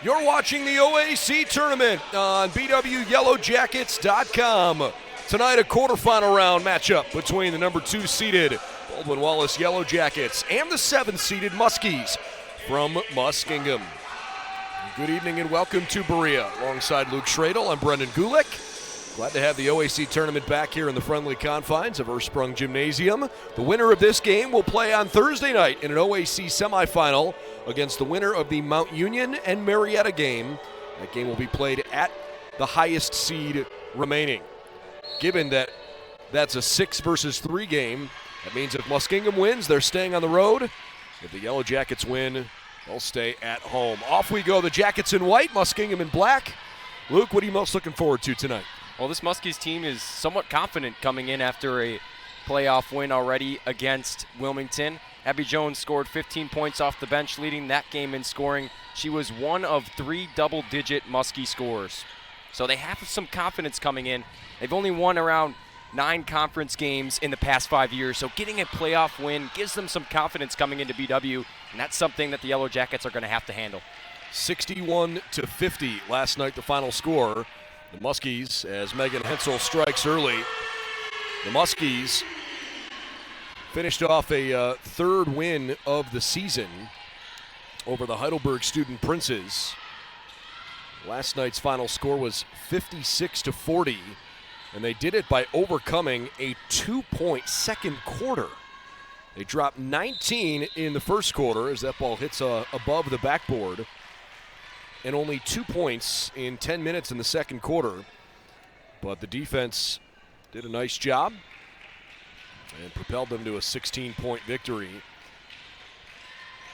You're watching the OAC tournament on BWYellowJackets.com. Tonight, a quarterfinal round matchup between the number 2 seeded Baldwin Wallace Yellow Jackets and the 7th seeded Muskies from Muskingum. Good evening and welcome to Berea. Alongside Luke Schradel, I'm Brendan Gulick. Glad to have the OAC tournament back here in the friendly confines of Ursprung Gymnasium. The winner of this game will play on Thursday night in an OAC semifinal against the winner of the Mount Union and Marietta game. That game will be played at the highest seed remaining. Given that that's a 6 versus 3 game, that means if Muskingum wins, they're staying on the road. If the Yellow Jackets win, they'll stay at home. Off we go, the Jackets in white, Muskingum in black. Luke, what are you most looking forward to tonight? Well, this Muskies team is somewhat confident coming in after a playoff win already against Wilmington. Abby Jones scored 15 points off the bench, leading that game in scoring. She was one of 3 double-digit Muskie scorers. So they have some confidence coming in. They've only won around 9 conference games in the past 5 years, so getting a playoff win gives them some confidence coming into BW, and that's something that the Yellow Jackets are going to have to handle. 61-50 last night, the final score. The Muskies, as Megan Hensel strikes early, the Muskies finished off a third win of the season over the Heidelberg Student Princes. Last night's final score was 56-40, and they did it by overcoming a 2-point second quarter. They dropped 19 in the first quarter as that ball hits above the backboard, and only 2 points in 10 minutes in the second quarter. But the defense did a nice job and propelled them to a 16-point victory.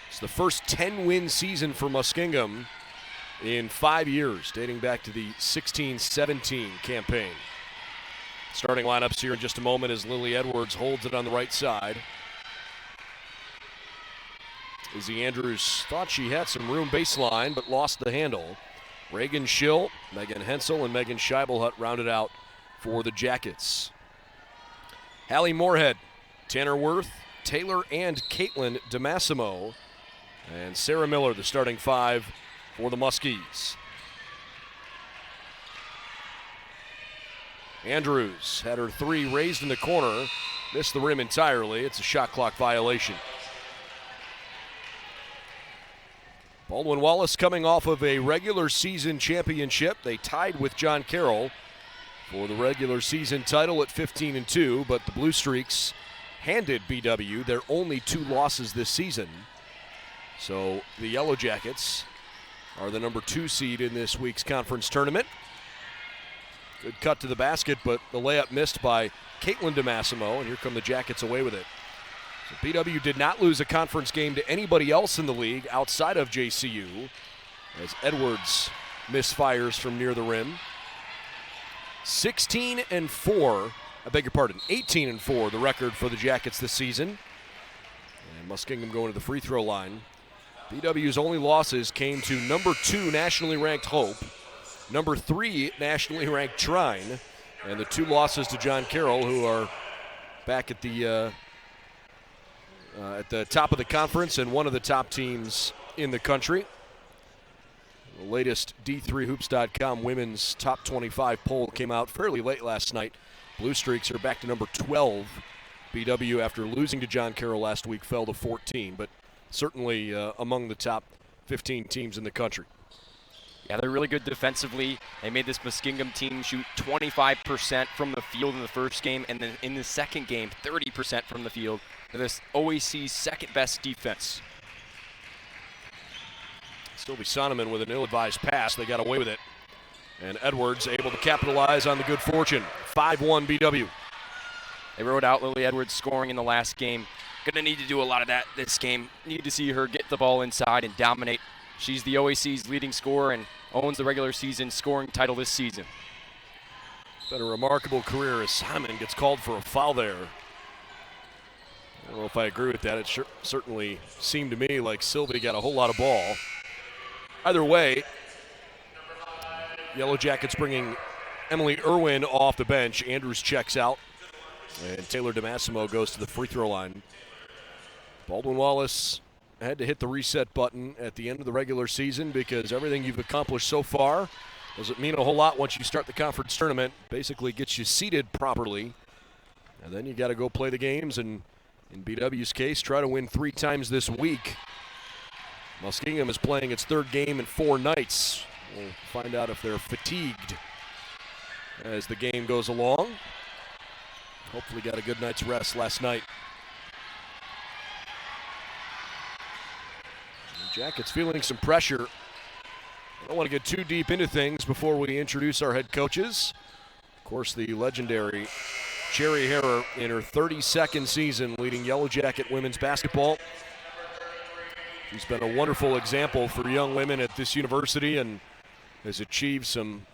It's the first 10-win season for Muskingum in 5 years, dating back to the 16-17 campaign. Starting lineups here in just a moment as Lily Edwards holds it on the right side. Izzy Andrews thought she had some room baseline, but lost the handle. Reagan Schill, Megan Hensel, and Megan Scheibelhut rounded out for the Jackets. Hallie Moorhead, Tanner Worth, Taylor and Caitlin DeMassimo, and Sarah Miller, the starting 5 for the Muskies. Andrews had her 3 raised in the corner, missed the rim entirely. It's a shot clock violation. Baldwin Wallace coming off of a regular season championship. They tied with John Carroll for the regular season title at 15-2, but the Blue Streaks handed BW their only 2 losses this season. So the Yellow Jackets are the number 2 seed in this week's conference tournament. Good cut to the basket, but the layup missed by Caitlin DeMassimo, and here come the Jackets away with it. So BW did not lose a conference game to anybody else in the league outside of JCU, as Edwards misfires from near the rim. 18-4, the record for the Jackets this season. And Muskingum going to the free throw line. BW's only losses came to number 2 nationally ranked Hope, number 3 nationally ranked Trine, and the 2 losses to John Carroll, who are back at the top of the conference and one of the top teams in the country. The latest D3Hoops.com women's top 25 poll came out fairly late last night. Blue Streaks are back to number 12. BW, after losing to John Carroll last week, fell to 14, but certainly among the top 15 teams in the country. Yeah, they're really good defensively. They made this Muskingum team shoot 25% from the field in the first game, and then in the second game, 30% from the field. This OAC's second best defense. Sylvie Sonneman with an ill-advised pass. They got away with it. And Edwards able to capitalize on the good fortune. 5-1 BW. They rode out Lily Edwards scoring in the last game. Gonna need to do a lot of that this game. Need to see her get the ball inside and dominate. She's the OAC's leading scorer and owns the regular season scoring title this season. Been a remarkable career as Simon gets called for a foul there. I don't know if I agree with that. It certainly seemed to me like Sylvie got a whole lot of ball. Either way, Yellow Jackets bringing Emily Irwin off the bench. Andrews checks out, and Taylor DeMassimo goes to the free throw line. Baldwin Wallace had to hit the reset button at the end of the regular season because everything you've accomplished so far doesn't mean a whole lot once you start the conference tournament. Basically gets you seated properly, and then you got to go play the games, and in BW's case, try to win 3 times this week. Muskingum is playing its 3rd game in 4 nights. We'll find out if they're fatigued as the game goes along. Hopefully got a good night's rest last night. The Jackets feeling some pressure. I don't want to get too deep into things before we introduce our head coaches. Of course, the legendary Cherry Harrer in her 32nd season leading Yellow Jacket women's basketball. She's been a wonderful example for young women at this university and has achieved some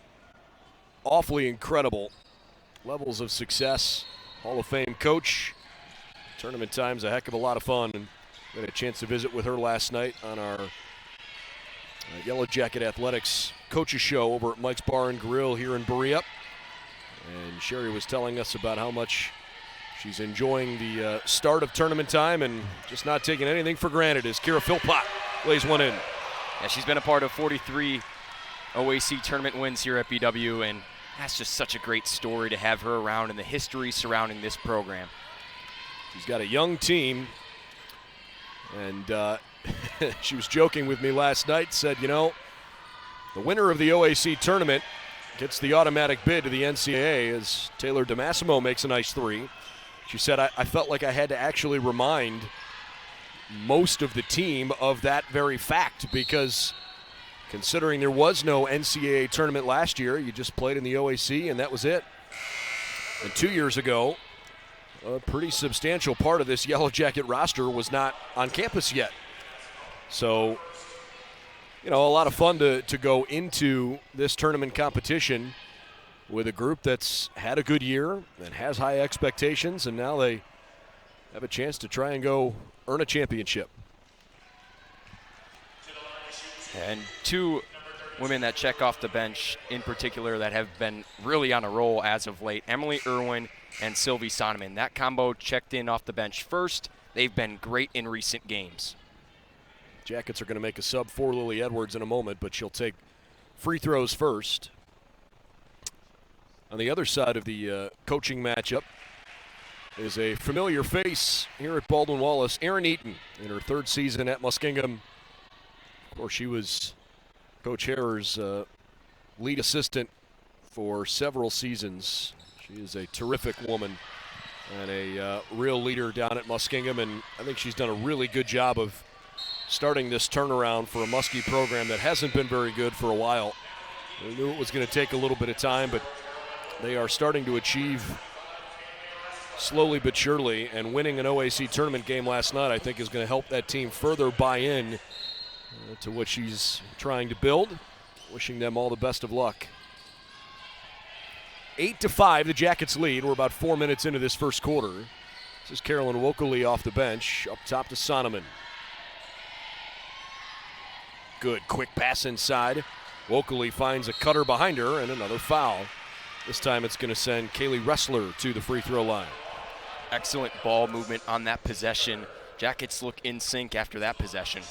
awfully incredible levels of success. Hall of Fame coach. Tournament time's a heck of a lot of fun, and we had a chance to visit with her last night on our Yellow Jacket Athletics coaches show over at Mike's Bar and Grill here in Berea. And Sherry was telling us about how much she's enjoying the start of tournament time and just not taking anything for granted as Kira Philpott lays one in. Yeah, she's been a part of 43 OAC tournament wins here at BW, and that's just such a great story to have her around and the history surrounding this program. She's got a young team, and she was joking with me last night, said, you know, the winner of the OAC tournament gets the automatic bid to the NCAA as Taylor DeMassimo makes a nice 3. She said, I felt like I had to actually remind most of the team of that very fact because considering there was no NCAA tournament last year, you just played in the OAC and that was it. And 2 years ago, a pretty substantial part of this Yellow Jacket roster was not on campus yet. So, you know, a lot of fun to go into this tournament competition with a group that's had a good year and has high expectations, and now they have a chance to try and go earn a championship. And 2 women that check off the bench in particular that have been really on a roll as of late, Emily Irwin and Sylvie Sonneman. That combo checked in off the bench first. They've been great in recent games. Jackets are going to make a sub for Lily Edwards in a moment, but she'll take free throws first. On the other side of the coaching matchup is a familiar face here at Baldwin Wallace, Erin Eaton, in her 3rd season at Muskingum. Of course, she was Coach Harrer's lead assistant for several seasons. She is a terrific woman and a real leader down at Muskingum, and I think she's done a really good job of starting this turnaround for a Muskie program that hasn't been very good for a while. We knew it was going to take a little bit of time, but they are starting to achieve slowly but surely, and winning an OAC tournament game last night I think is going to help that team further buy in to what she's trying to build. Wishing them all the best of luck. 8-5, the Jackets lead. We're about 4 minutes into this first quarter. This is Carolyn Wokeley off the bench, up top to Sonneman. Good quick pass inside. Wokeley finds a cutter behind her and another foul. This time it's going to send Kaylee Ressler to the free throw line. Excellent ball movement on that possession. Jackets look in sync after that possession.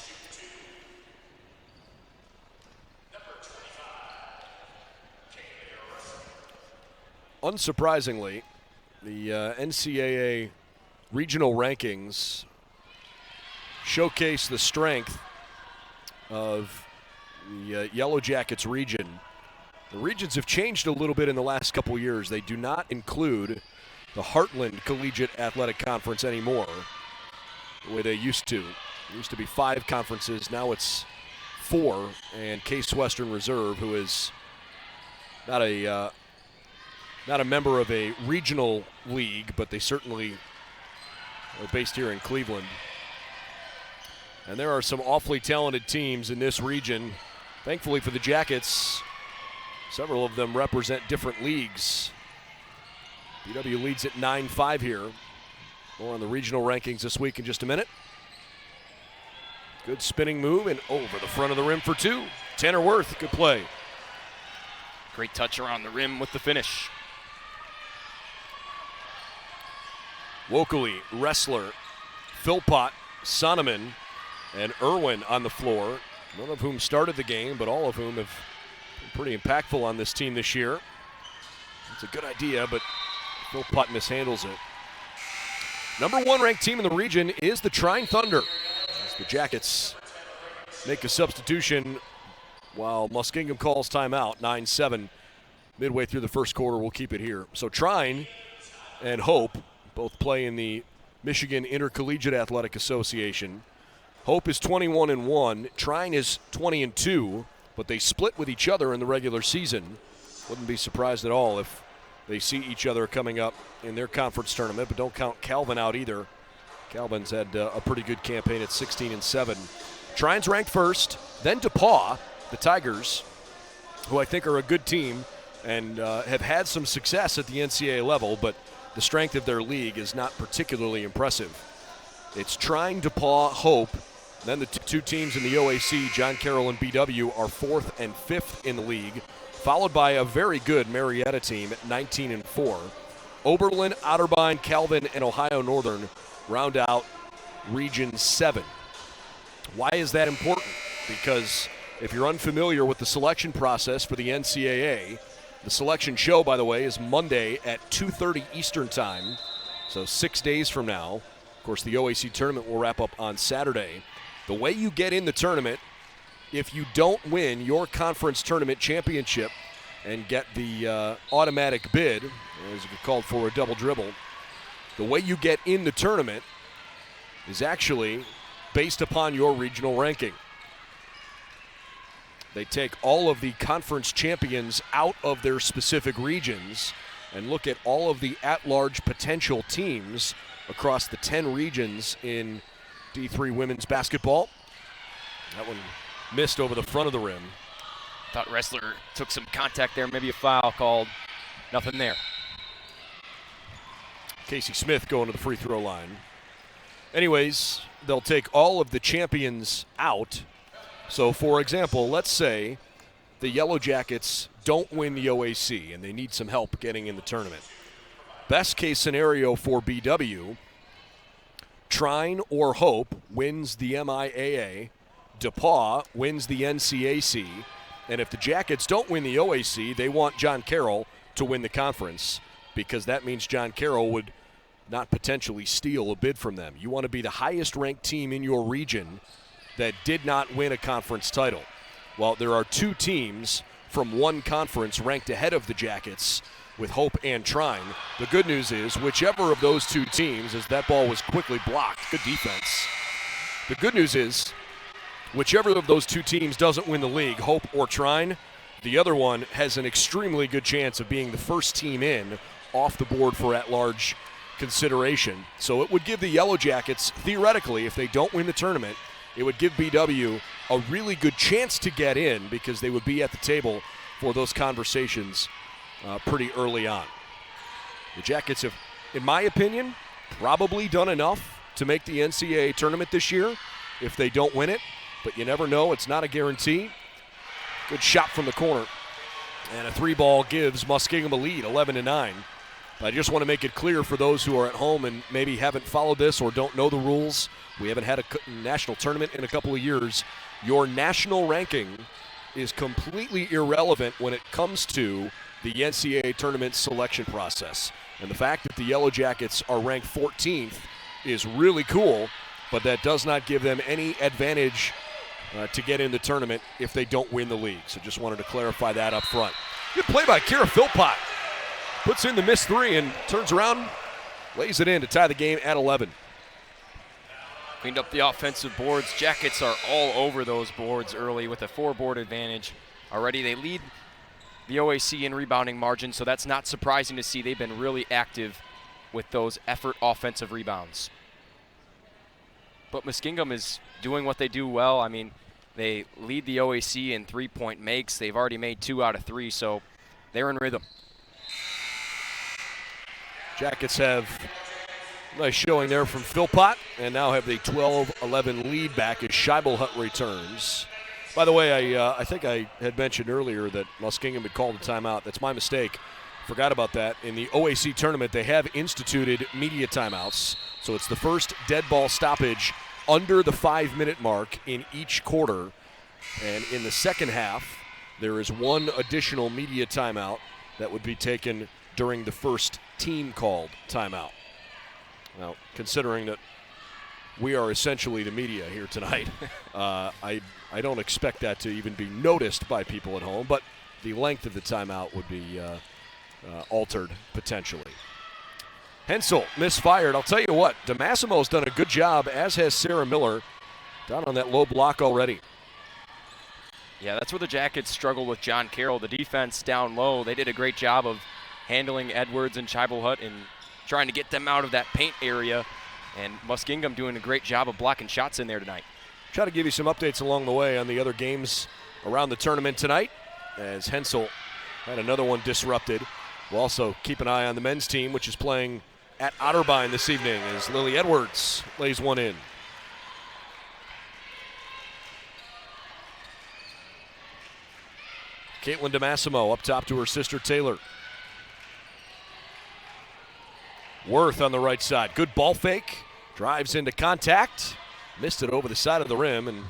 Unsurprisingly, the NCAA regional rankings showcase the strength of the Yellow Jackets region. The regions have changed a little bit in the last couple years. They do not include the Heartland Collegiate Athletic Conference anymore, the way they used to. There used to be 5 conferences, now it's 4, and Case Western Reserve, who is not a member of a regional league, but they certainly are based here in Cleveland. And there are some awfully talented teams in this region. Thankfully for the Jackets, several of them represent different leagues. BW leads at 9-5 here. More on the regional rankings this week in just a minute. Good spinning move and over the front of the rim for 2. Tanner Worth, good play. Great touch around the rim with the finish. Wokeley, Ressler, Philpott, Sonneman, and Irwin on the floor, none of whom started the game, but all of whom have been pretty impactful on this team this year. It's a good idea, but Philpott mishandles it. Number 1 ranked team in the region is the Trine Thunder, as the Jackets make a substitution while Muskingum calls timeout. 9-7 midway through the first quarter. We'll keep it here. So Trine and Hope both play in the Michigan Intercollegiate Athletic Association. Hope is 21-1. Trine is 20-2, but they split with each other in the regular season. Wouldn't be surprised at all if they see each other coming up in their conference tournament, but don't count Calvin out either. Calvin's had a pretty good campaign at 16-7. Trine's ranked first, then DePauw, the Tigers, who I think are a good team and have had some success at the NCAA level, but the strength of their league is not particularly impressive. It's Trine, DePauw, Hope. Then the two teams in the OAC, John Carroll and BW, are 4th and 5th in the league, followed by a very good Marietta team at 19-4. Oberlin, Otterbein, Calvin, and Ohio Northern round out Region 7. Why is that important? Because if you're unfamiliar with the selection process for the NCAA, the selection show, by the way, is Monday at 2:30 Eastern Time, so 6 days from now. Of course, the OAC tournament will wrap up on Saturday. The way you get in the tournament, if you don't win your conference tournament championship and get the automatic bid, as it called for a double dribble, the way you get in the tournament is actually based upon your regional ranking. They take all of the conference champions out of their specific regions and look at all of the at-large potential teams across the 10 regions in D3 women's basketball. That one missed over the front of the rim. Thought Wrestler took some contact there, maybe a foul called. Nothing there. Casey Smith going to the free throw line. Anyways, they'll take all of the champions out. So, for example, let's say the Yellow Jackets don't win the OAC and they need some help getting in the tournament. Best case scenario for BW, Trine or Hope wins the MIAA, DePauw wins the NCAC, and if the Jackets don't win the OAC, they want John Carroll to win the conference because that means John Carroll would not potentially steal a bid from them. You want to be the highest ranked team in your region that did not win a conference title. Well, there are 2 teams from one conference ranked ahead of the Jackets with Hope and Trine. The good news is whichever of those 2 teams, as that ball was quickly blocked, good defense. The good news is whichever of those 2 teams doesn't win the league, Hope or Trine, the other one has an extremely good chance of being the first team in off the board for at-large consideration. So it would give the Yellow Jackets, theoretically, if they don't win the tournament, it would give BW a really good chance to get in because they would be at the table for those conversations pretty early on. The Jackets have, in my opinion, probably done enough to make the NCAA tournament this year if they don't win it, but you never know. It's not a guarantee. Good shot from the corner. And a 3-ball gives Muskingum a lead, 11-9. I just want to make it clear for those who are at home and maybe haven't followed this or don't know the rules. We haven't had a national tournament in a couple of years. Your national ranking is completely irrelevant when it comes to the NCAA tournament selection process. And the fact that the Yellow Jackets are ranked 14th is really cool, but that does not give them any advantage to get in the tournament if they don't win the league. So just wanted to clarify that up front. Good play by Kira Philpott. Puts in the missed 3 and turns around, lays it in to tie the game at 11. Cleaned up the offensive boards. Jackets are all over those boards early with a 4-board advantage. Already they lead the OAC in rebounding margin, so that's not surprising to see. They've been really active with those effort offensive rebounds. But Muskingum is doing what they do well. I mean, they lead the OAC in 3-point makes. They've already made 2 out of 3, so they're in rhythm. Jackets have a nice showing there from Philpott and now have the 12-11 lead back as Scheibelhut returns. By the way, I think I had mentioned earlier that Muskingum had called a timeout. That's my mistake. Forgot about that. In the OAC tournament, they have instituted media timeouts. So it's the first dead ball stoppage under the 5-minute mark in each quarter. And in the second half, there is one additional media timeout that would be taken during the first team-called timeout. Now, considering that we are essentially the media here tonight, I don't expect that to even be noticed by people at home, but the length of the timeout would be altered potentially. Hensel misfired. I'll tell you what, DeMassimo's done a good job, as has Sarah Miller, down on that low block already. Yeah, that's where the Jackets struggle with John Carroll. The defense down low, they did a great job of handling Edwards and Scheibelhut and trying to get them out of that paint area. And Muskingum doing a great job of blocking shots in there tonight. Try to give you some updates along the way on the other games around the tournament tonight, as Hensel had another one disrupted. We'll also keep an eye on the men's team, which is playing at Otterbein this evening, as Lily Edwards lays one in. Caitlin DeMassimo up top to her sister Taylor. Worth on the right side. Good ball fake. Drives into contact. Missed it over the side of the rim, and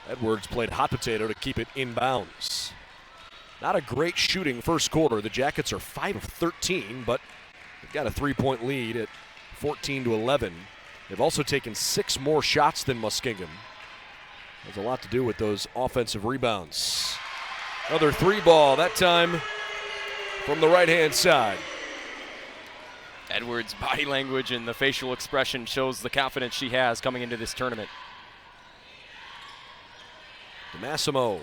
Edwards played hot potato to keep it inbounds. Not a great shooting first quarter. The Jackets are 5 of 13, but they've got a 3-point lead at 14-11. They've also taken 6 more shots than Muskingum. Has a lot to do with those offensive rebounds. Another 3-ball, that time from the right-hand side. Edwards' body language and the facial expression shows the confidence she has coming into this tournament. DeMassimo.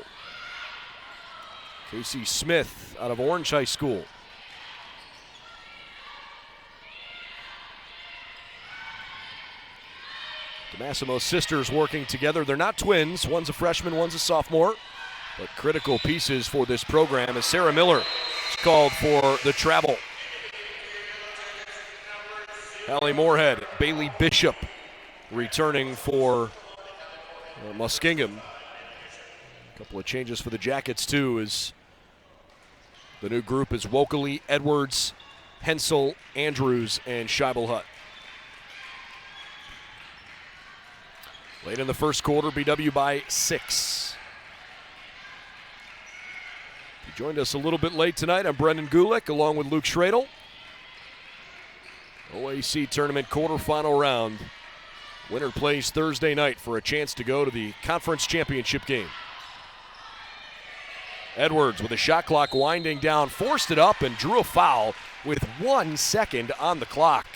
Casey Smith out of Orange High School. DeMassimo's sisters working together. They're not twins. One's a freshman, one's a sophomore. But critical pieces for this program as Sarah Miller is called for the travel. Hallie Moorhead, Bailey Bishop returning for Muskingum. A couple of changes for the Jackets too, as the new group is Wokeley, Edwards, Hensel, Andrews, and Scheibelhut. Late in the first quarter, BW by 6. If you joined us a little bit late tonight, I'm Brendan Gulick along with Luke Schradel. OAC tournament quarterfinal round. Winner plays Thursday night for a chance to go to the conference championship game. Edwards with a shot clock winding down, forced it up and drew a foul with 1 second on the clock.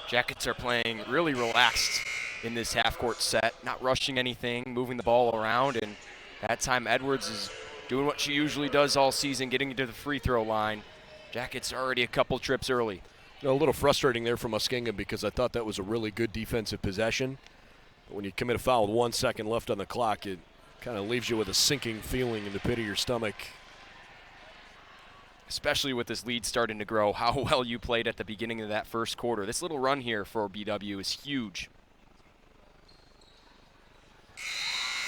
Jackets are playing really relaxed in this half-court set, not rushing anything, moving the ball around, and that time Edwards is doing what she usually does all season, getting to the free throw line. Jackets are already a couple trips early. A little frustrating there for Muskingum because I thought that was a really good defensive possession. But when you commit a foul with 1 second left on the clock, it kind of leaves you with a sinking feeling in the pit of your stomach. Especially with this lead starting to grow, how well you played at the beginning of that first quarter. This little run here for BW is huge.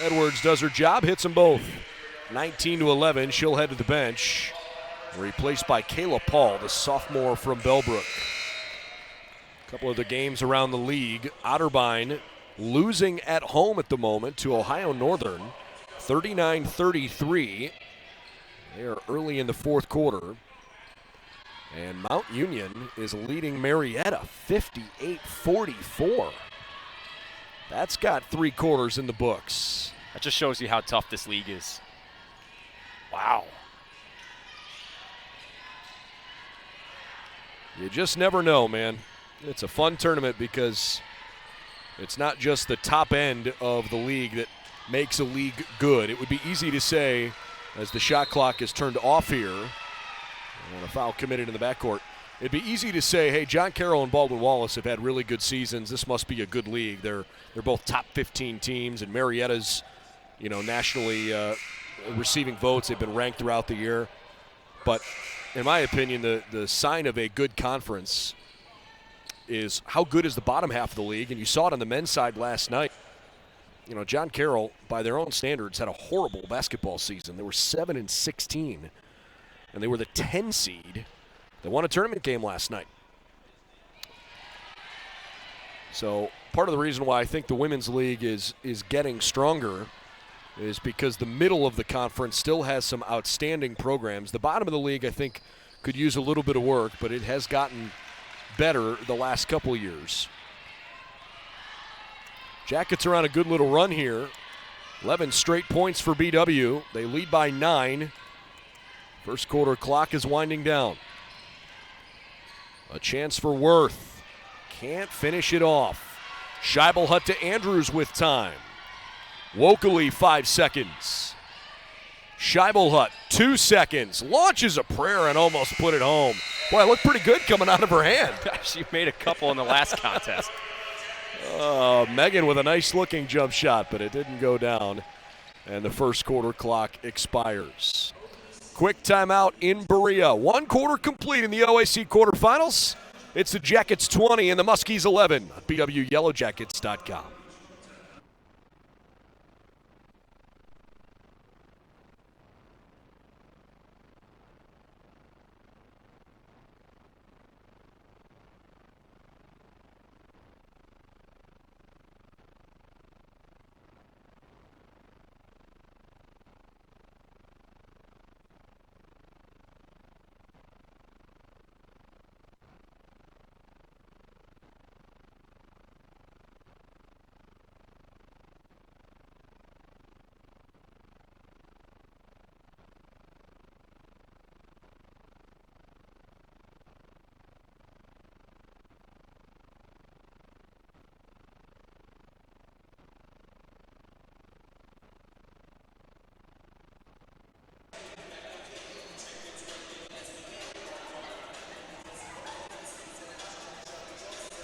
Edwards does her job, hits them both. 19-11, she'll head to the bench. Replaced by Kayla Paul, the sophomore from Bellbrook. A couple of the games around the league. Otterbein losing at home at the moment to Ohio Northern, 39-33. They are early in the fourth quarter. And Mount Union is leading Marietta 58-44. That's got 3 quarters in the books. That just shows you how tough this league is. Wow. You just never know, man. It's a fun tournament because it's not just the top end of the league that makes a league good. It would be easy to say, as the shot clock is turned off here, and a foul committed in the backcourt, it'd be easy to say, hey, John Carroll and Baldwin Wallace have had really good seasons. This must be a good league. They're both top 15 teams, and Marietta's, nationally receiving votes. They've been ranked throughout the year. But in my opinion, the sign of a good conference is how good is the bottom half of the league, and you saw it on the men's side last night. John Carroll, by their own standards, had a horrible basketball season. They were 7-16, and they were the 10 seed. They won a tournament game last night. So part of the reason why I think the women's league is getting stronger is because the middle of the conference still has some outstanding programs. The bottom of the league, I think, could use a little bit of work, but it has gotten better the last couple of years. Jackets are on a good little run here. 11 straight points for BW. They lead by 9. First quarter clock is winding down. A chance for Worth. Can't finish it off. Scheibelhut to Andrews with time. Wokeley 5 seconds. Scheibelhut 2 seconds. Launches a prayer and almost put it home. Boy, it looked pretty good coming out of her hand. She made a couple in the last contest. Megan with a nice looking jump shot, but it didn't go down. And the first quarter clock expires. Quick timeout in Berea. 1 quarter complete in the OAC quarterfinals. It's the Jackets 20 and the Muskies 11 on BWYellowJackets.com.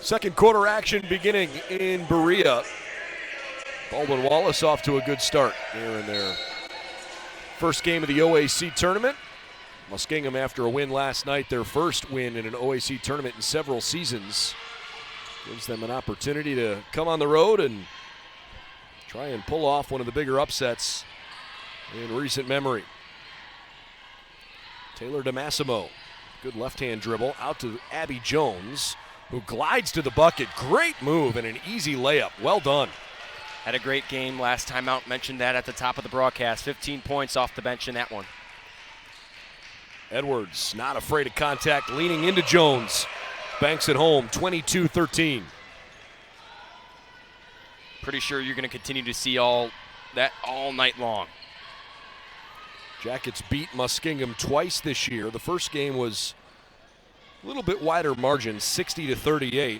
Second quarter action beginning in Berea. Baldwin Wallace off to a good start here in their first game of the OAC tournament. Muskingum, after a win last night, their first win in an OAC tournament in several seasons, gives them an opportunity to come on the road and try and pull off one of the bigger upsets in recent memory. Taylor DeMassimo, good left-hand dribble out to Abby Jones, who glides to the bucket. Great move and an easy layup. Well done. Had a great game last time out. Mentioned that at the top of the broadcast. 15 points off the bench in that one. Edwards not afraid of contact, leaning into Jones. Banks it home, 22-13. Pretty sure you're going to continue to see all that all night long. Jackets beat Muskingum twice this year. The first game was a little bit wider margin, 60-38,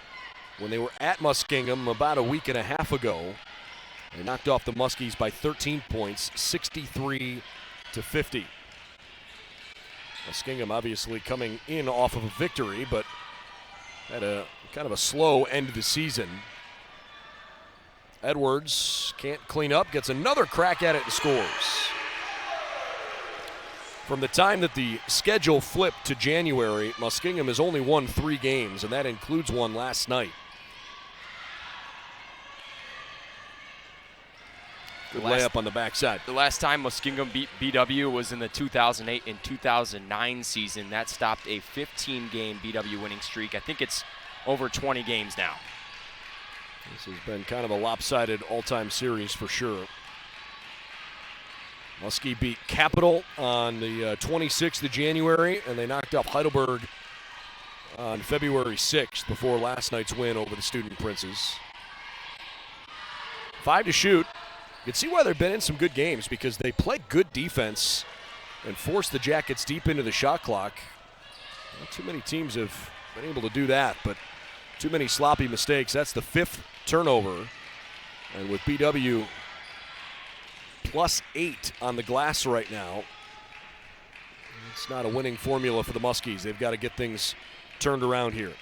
when they were at Muskingum about a week and a half ago. They knocked off the Muskies by 13 points, 63-50. Muskingum obviously coming in off of a victory, but had a kind of a slow end of the season. Edwards can't clean up, gets another crack at it and scores. From the time that the schedule flipped to January, Muskingum has only won 3 games, and that includes one last night. Good layup on the backside. The last time Muskingum beat BW was in the 2008 and 2009 season. That stopped a 15-game BW winning streak. I think it's over 20 games now. This has been kind of a lopsided all-time series for sure. Muskie beat Capital on the 26th of January, and they knocked off Heidelberg on February 6th before last night's win over the Student Princes. 5 to shoot. You can see why they've been in some good games, because they play good defense and force the Jackets deep into the shot clock. Not too many teams have been able to do that, but too many sloppy mistakes. That's the 5th turnover, and with BW +8 on the glass right now, it's not a winning formula for the Muskies. They've got to get things turned around here.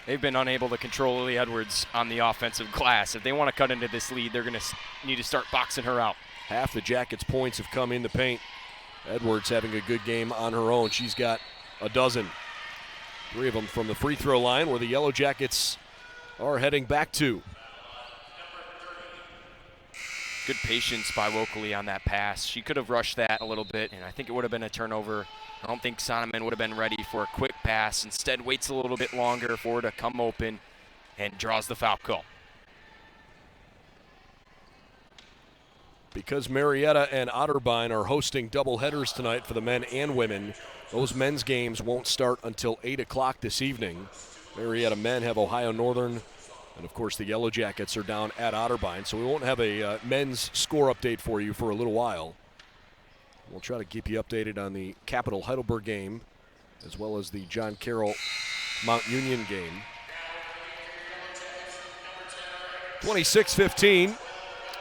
They've been unable to control Lily Edwards on the offensive glass. If they want to cut into this lead, they're going to need to start boxing her out. Half the Jackets' points have come in the paint. Edwards having a good game on her own. She's got a dozen. 3 of them from the free throw line, where the Yellow Jackets are heading back to. Good patience by Wokeley on that pass. She could have rushed that a little bit, and I think it would have been a turnover. I don't think Sonneman would have been ready for a quick pass. Instead, waits a little bit longer for her to come open and draws the foul call. Because Marietta and Otterbein are hosting doubleheaders tonight for the men and women, those men's games won't start until 8 o'clock this evening. Marietta men have Ohio Northern, and of course the Yellow Jackets are down at Otterbein, so we won't have a men's score update for you for a little while. We'll try to keep you updated on the Capital Heidelberg game, as well as the John Carroll Mount Union game. 26-15.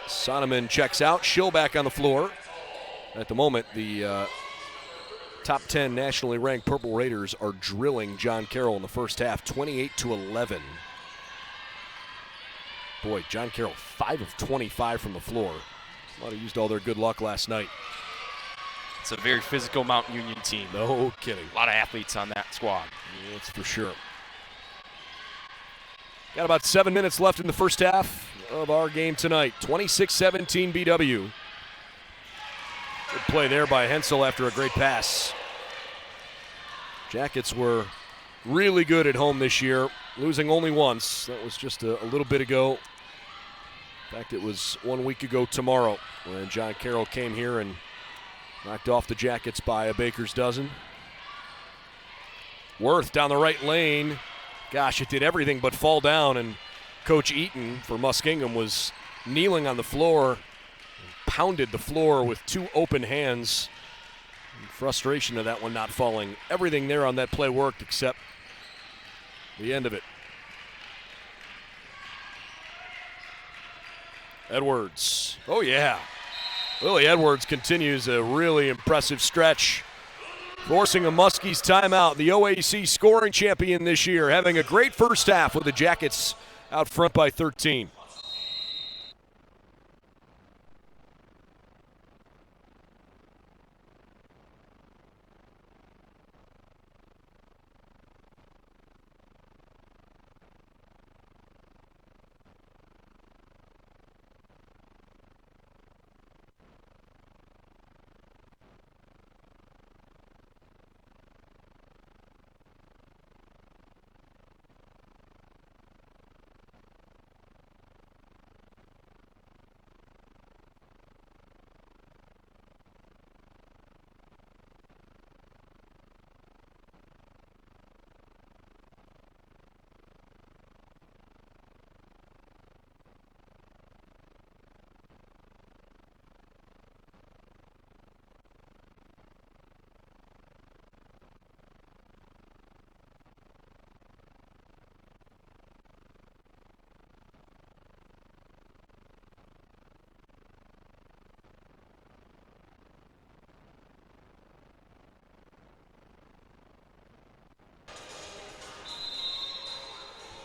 Sonneman checks out. Schill back on the floor. At the moment, the top 10 nationally ranked Purple Raiders are drilling John Carroll in the first half, 28-11. Boy, John Carroll 5 of 25 from the floor. Might have used all their good luck last night. It's a very physical Mount Union team. No kidding. A lot of athletes on that squad. Yeah, that's for sure. Got about 7 minutes left in the first half of our game tonight. 26-17 BW. Good play there by Hensel after a great pass. Jackets were really good at home this year, losing only once. That was just a little bit ago. In fact, it was 1 week ago tomorrow when John Carroll came here and knocked off the Jackets by a baker's dozen. Worth down the right lane. Gosh, it did everything but fall down, and Coach Eaton for Muskingum was kneeling on the floor, pounded the floor with two open hands. Frustration of that one not falling. Everything there on that play worked except the end of it. Edwards. Oh, yeah. Lily Edwards continues a really impressive stretch, forcing a Muskies timeout. The OAC scoring champion this year, having a great first half with the Jackets out front by 13.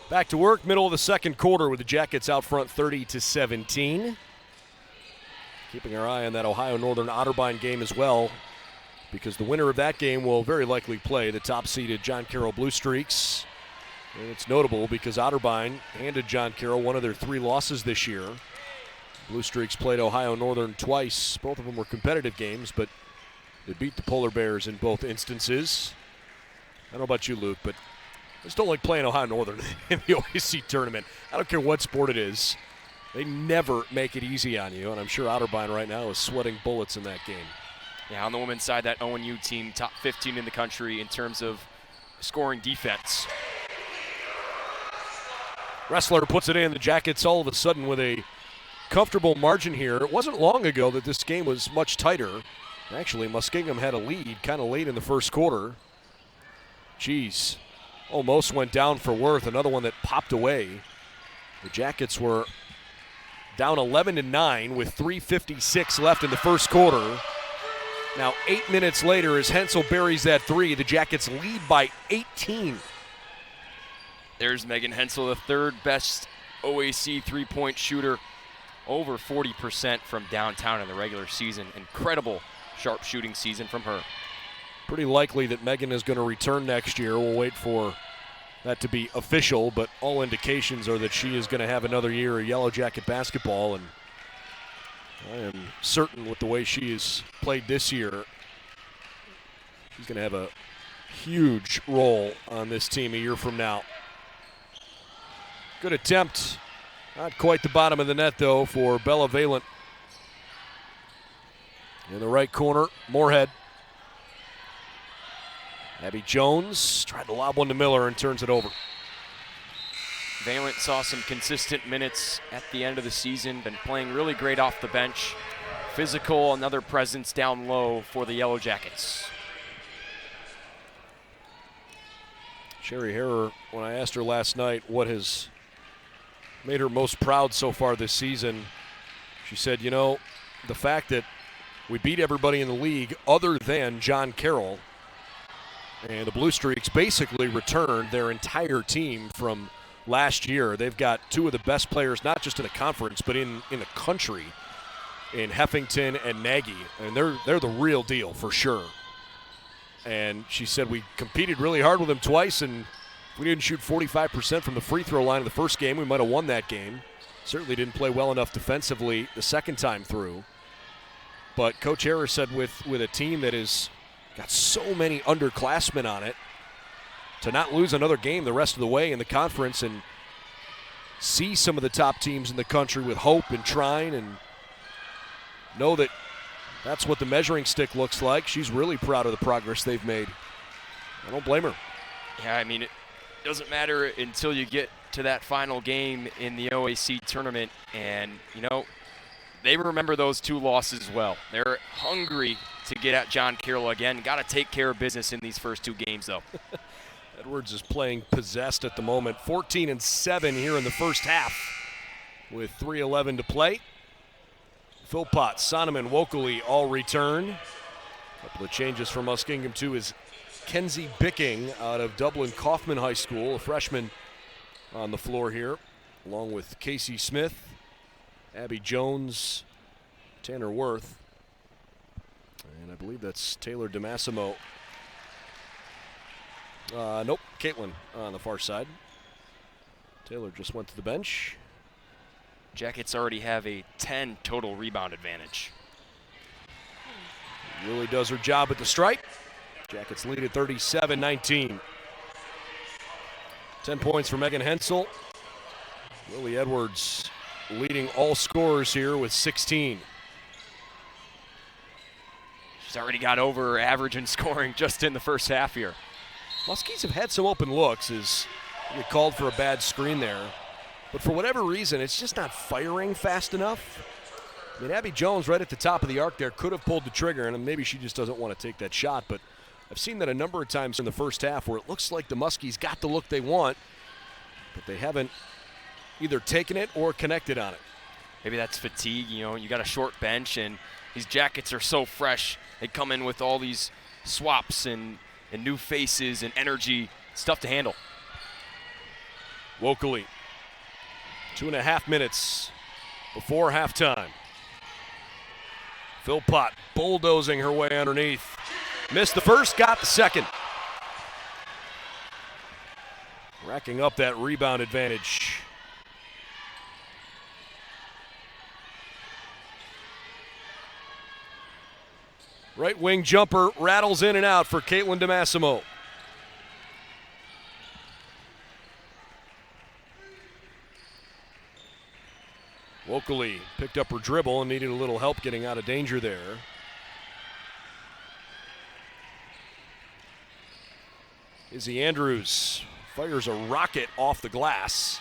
Back to work, middle of the second quarter with the Jackets out front 30-17. Keeping our eye on that Ohio Northern Otterbein game as well, because the winner of that game will very likely play the top-seeded John Carroll Blue Streaks. And it's notable because Otterbein handed John Carroll one of their 3 losses this year. Blue Streaks played Ohio Northern twice. Both of them were competitive games, but they beat the Polar Bears in both instances. I don't know about you, Luke, but I just don't like playing Ohio Northern in the OAC tournament. I don't care what sport it is. They never make it easy on you, and I'm sure Otterbein right now is sweating bullets in that game. Yeah, on the women's side, that ONU team, top 15 in the country in terms of scoring defense. Ressler puts it in. The Jackets all of a sudden with a comfortable margin here. It wasn't long ago that this game was much tighter. Actually, Muskingum had a lead kind of late in the first quarter. Jeez. Almost went down for Worth, another one that popped away. The Jackets were down 11-9 with 3:56 left in the first quarter. Now 8 minutes later, as Hensel buries that 3, the Jackets lead by 18. There's Megan Hensel, the third best OAC three-point shooter, over 40% from downtown in the regular season. Incredible sharp shooting season from her. Pretty likely that Megan is going to return next year. We'll wait for that to be official, but all indications are that she is going to have another year of Yellow Jacket basketball, and I am certain with the way she has played this year, she's going to have a huge role on this team a year from now. Good attempt. Not quite the bottom of the net, though, for Bella Valent. In the right corner, Moorhead. Abby Jones tried to lob one to Miller and turns it over. Valent saw some consistent minutes at the end of the season, been playing really great off the bench. Physical, another presence down low for the Yellow Jackets. Sherry Harrer, when I asked her last night what has made her most proud so far this season, she said, you know, the fact that we beat everybody in the league other than John Carroll, and the Blue Streaks basically returned their entire team from last year. They've got two of the best players, not just in the conference, but in the country, in Heffington and Nagy, and they're the real deal for sure. And she said we competed really hard with them twice, and if we didn't shoot 45% from the free throw line in the first game, we might have won that game. Certainly didn't play well enough defensively the second time through. But Coach Harris said with a team that has got so many underclassmen on it, to not lose another game the rest of the way in the conference and see some of the top teams in the country with hope and trying and know that that's what the measuring stick looks like. She's really proud of the progress they've made. I don't blame her. Yeah, I mean, it doesn't matter until you get to that final game in the OAC tournament, and, you know, they remember those two losses well. They're hungry to get at John Carroll again. Got to take care of business in these first two games, though. Edwards is playing possessed at the moment. 14-7 here in the first half with 3:11 to play. Philpott, Sonneman, Wokeley all return. A couple of changes from Muskingum too is Kenzie Bicking out of Dublin Kaufman High School, a freshman on the floor here, along with Casey Smith, Abby Jones, Tanner Worth, and I believe that's Taylor DeMassimo. Nope, Caitlin on the far side. Taylor just went to the bench. Jackets already have a 10 total rebound advantage. Really does her job at the stripe. Jackets lead at 37-19. 10 points for Megan Hensel. Lily Edwards leading all scorers here with 16. She's already got over her average in scoring just in the first half here. Muskies have had some open looks as you called for a bad screen there. But for whatever reason, it's just not firing fast enough. I mean, Abby Jones right at the top of the arc there could have pulled the trigger, and maybe she just doesn't want to take that shot. But I've seen that a number of times in the first half where it looks like the Muskies got the look they want, but they haven't either taken it or connected on it. Maybe that's fatigue. You know, you got a short bench, and these Jackets are so fresh. They come in with all these swaps and new faces and energy. It's tough to handle. Wokeley, 2.5 minutes before halftime. Philpott bulldozing her way underneath. Missed the first, got the second. Racking up that rebound advantage. Right wing jumper rattles in and out for Caitlin DeMassimo. Wokeley picked up her dribble and needed a little help getting out of danger there. Izzy Andrews fires a rocket off the glass.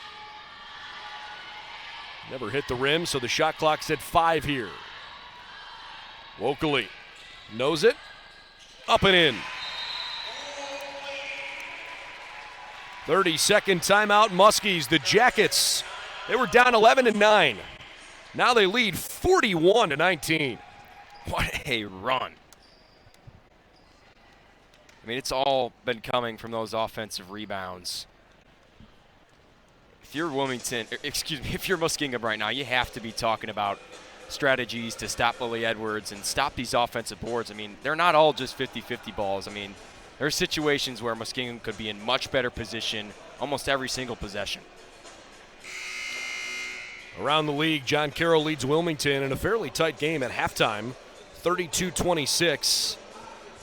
Never hit the rim, so the shot clock's at 5 here. Wokeley knows it, up and in. 30-second timeout, Muskies. The Jackets, they were down 11-9. Now they lead 41-19. What a run. I mean, it's all been coming from those offensive rebounds. If you're Wilmington, if you're Muskingum right now, you have to be talking about strategies to stop Lily Edwards and stop these offensive boards. I mean, they're not all just 50-50 balls. I mean, there are situations where Muskingum could be in much better position almost every single possession. Around the league, John Carroll leads Wilmington in a fairly tight game at halftime, 32-26.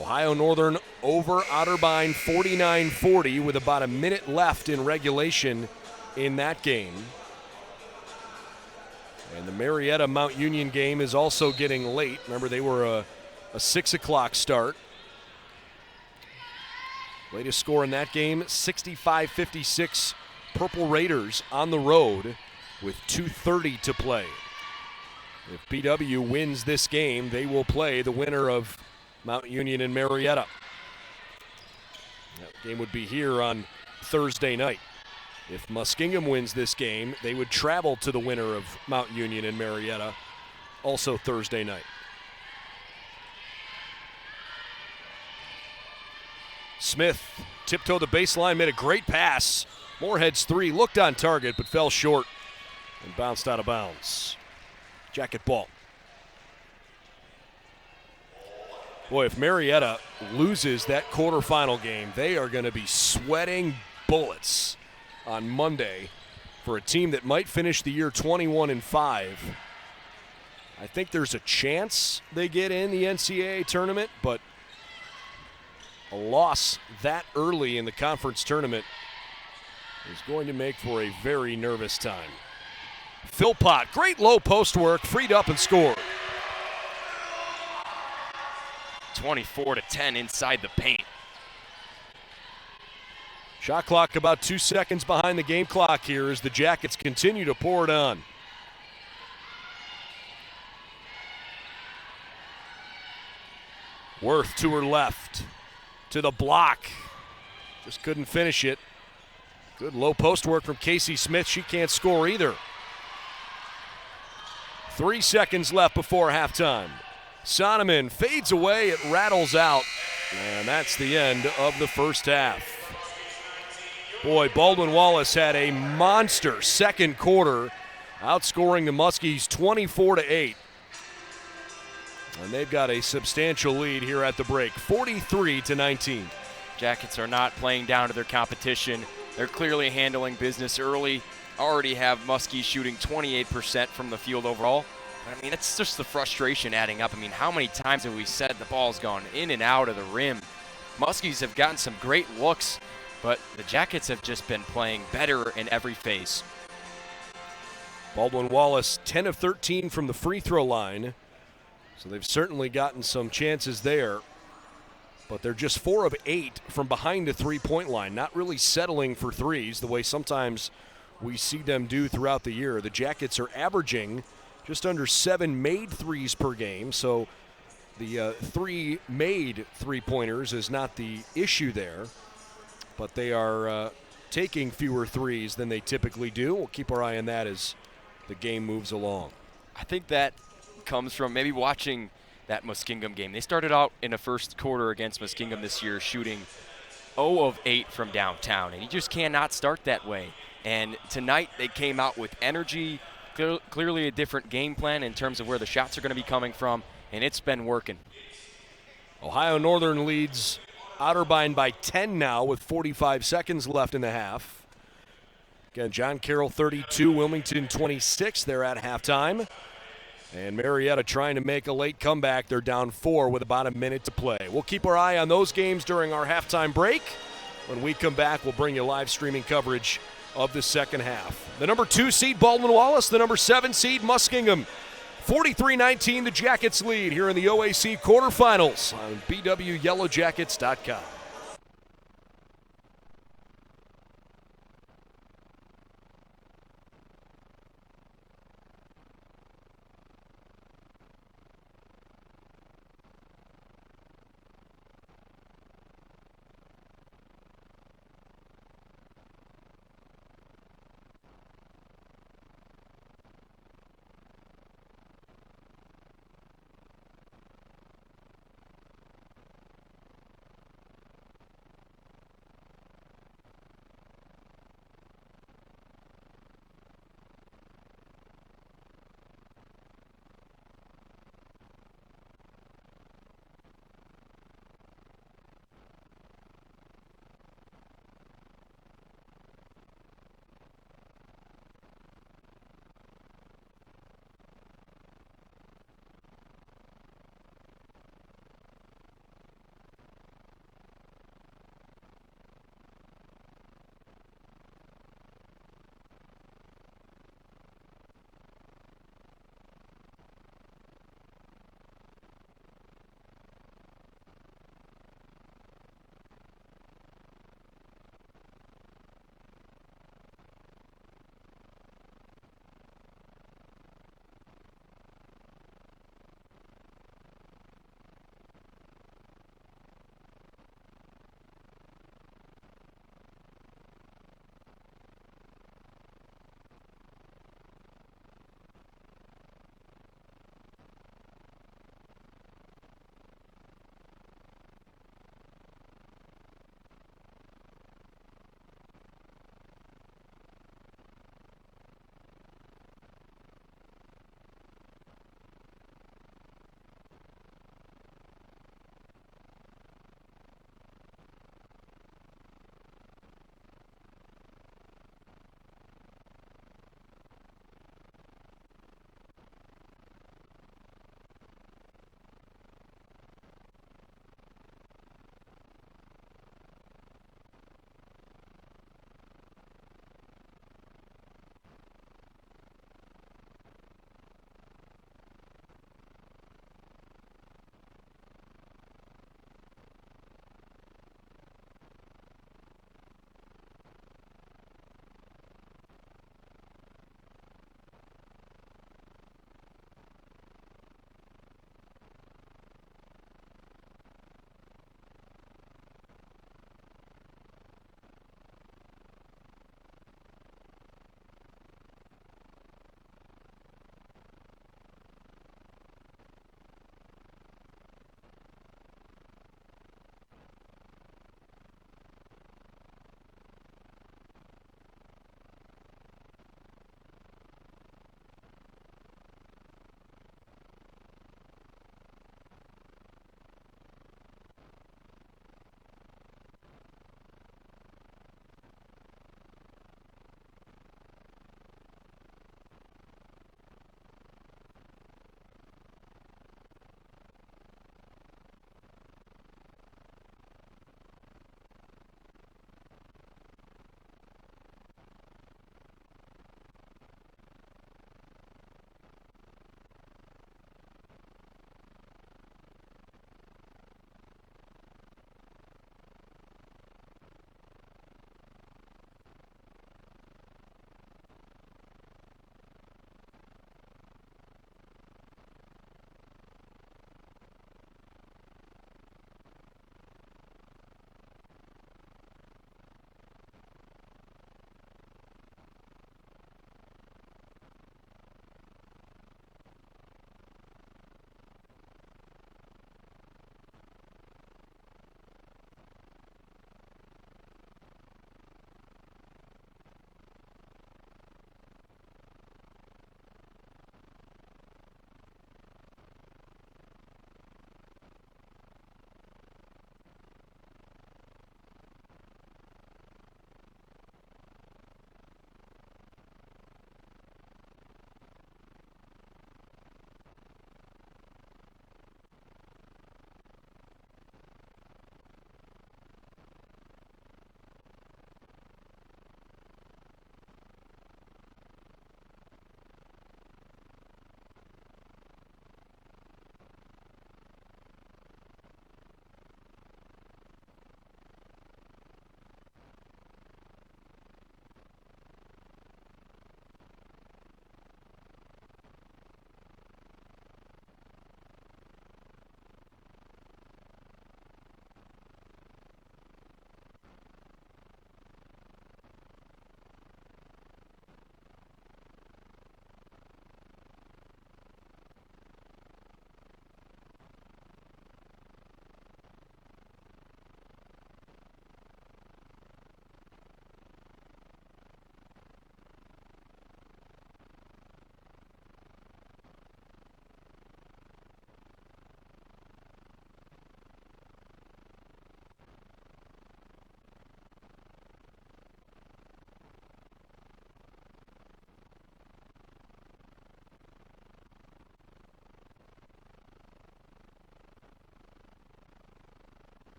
Ohio Northern over Otterbein 49-40 with about a minute left in regulation in that game. And the Marietta Mount Union game is also getting late. Remember, they were a 6 o'clock start. Latest score in that game, 65-56 Purple Raiders on the road with 2:30 to play. If BW wins this game, they will play the winner of Mount Union and Marietta. That game would be here on Thursday night. If Muskingum wins this game, they would travel to the winner of Mount Union and Marietta, also Thursday night. Smith tiptoed the baseline, made a great pass. Moorhead's three looked on target but fell short and bounced out of bounds. Jacket ball. Boy, if Marietta loses that quarterfinal game, they are going to be sweating bullets on Monday for a team that might finish the year 21-5. I think there's a chance they get in the NCAA tournament, but a loss that early in the conference tournament is going to make for a very nervous time. Philpott, great low post work, freed up and scored. 24-10 inside the paint. Shot clock about 2 seconds behind the game clock here as the Jackets continue to pour it on. Worth to her left, to the block. Just couldn't finish it. Good low post work from Casey Smith. She can't score either. 3 seconds left before halftime. Sonneman fades away, it rattles out, and that's the end of the first half. Boy, Baldwin Wallace had a monster second quarter, outscoring the Muskies 24-8. And they've got a substantial lead here at the break, 43-19. Jackets are not playing down to their competition. They're clearly handling business early. Already have Muskies shooting 28% from the field overall. But I mean, it's just the frustration adding up. I mean, how many times have we said the ball's gone in and out of the rim? Muskies have gotten some great looks, but the Jackets have just been playing better in every phase. Baldwin Wallace, 10 of 13 from the free throw line. So they've certainly gotten some chances there. But they're just 4 of 8 from behind the three-point line, not really settling for threes the way sometimes we see them do throughout the year. The Jackets are averaging just under 7 made threes per game, so the 3 made three-pointers is not the issue there, but they are taking fewer threes than they typically do. We'll keep our eye on that as the game moves along. I think that comes from maybe watching that Muskingum game. They started out in the first quarter against Muskingum this year shooting 0 of 8 from downtown, and you just cannot start that way. And tonight they came out with energy, clearly a different game plan in terms of where the shots are going to be coming from, and it's been working. Ohio Northern leads Otterbein by 10 now with 45 seconds left in the half. Again, John Carroll 32, Wilmington 26. They're at halftime. And Marietta trying to make a late comeback. They're down 4 with about a minute to play. We'll keep our eye on those games during our halftime break. When we come back, we'll bring you live streaming coverage of the second half. The number 2 seed, Baldwin Wallace. The number 7 seed, Muskingum. 43-19, the Jackets lead here in the OAC quarterfinals on BWYellowJackets.com.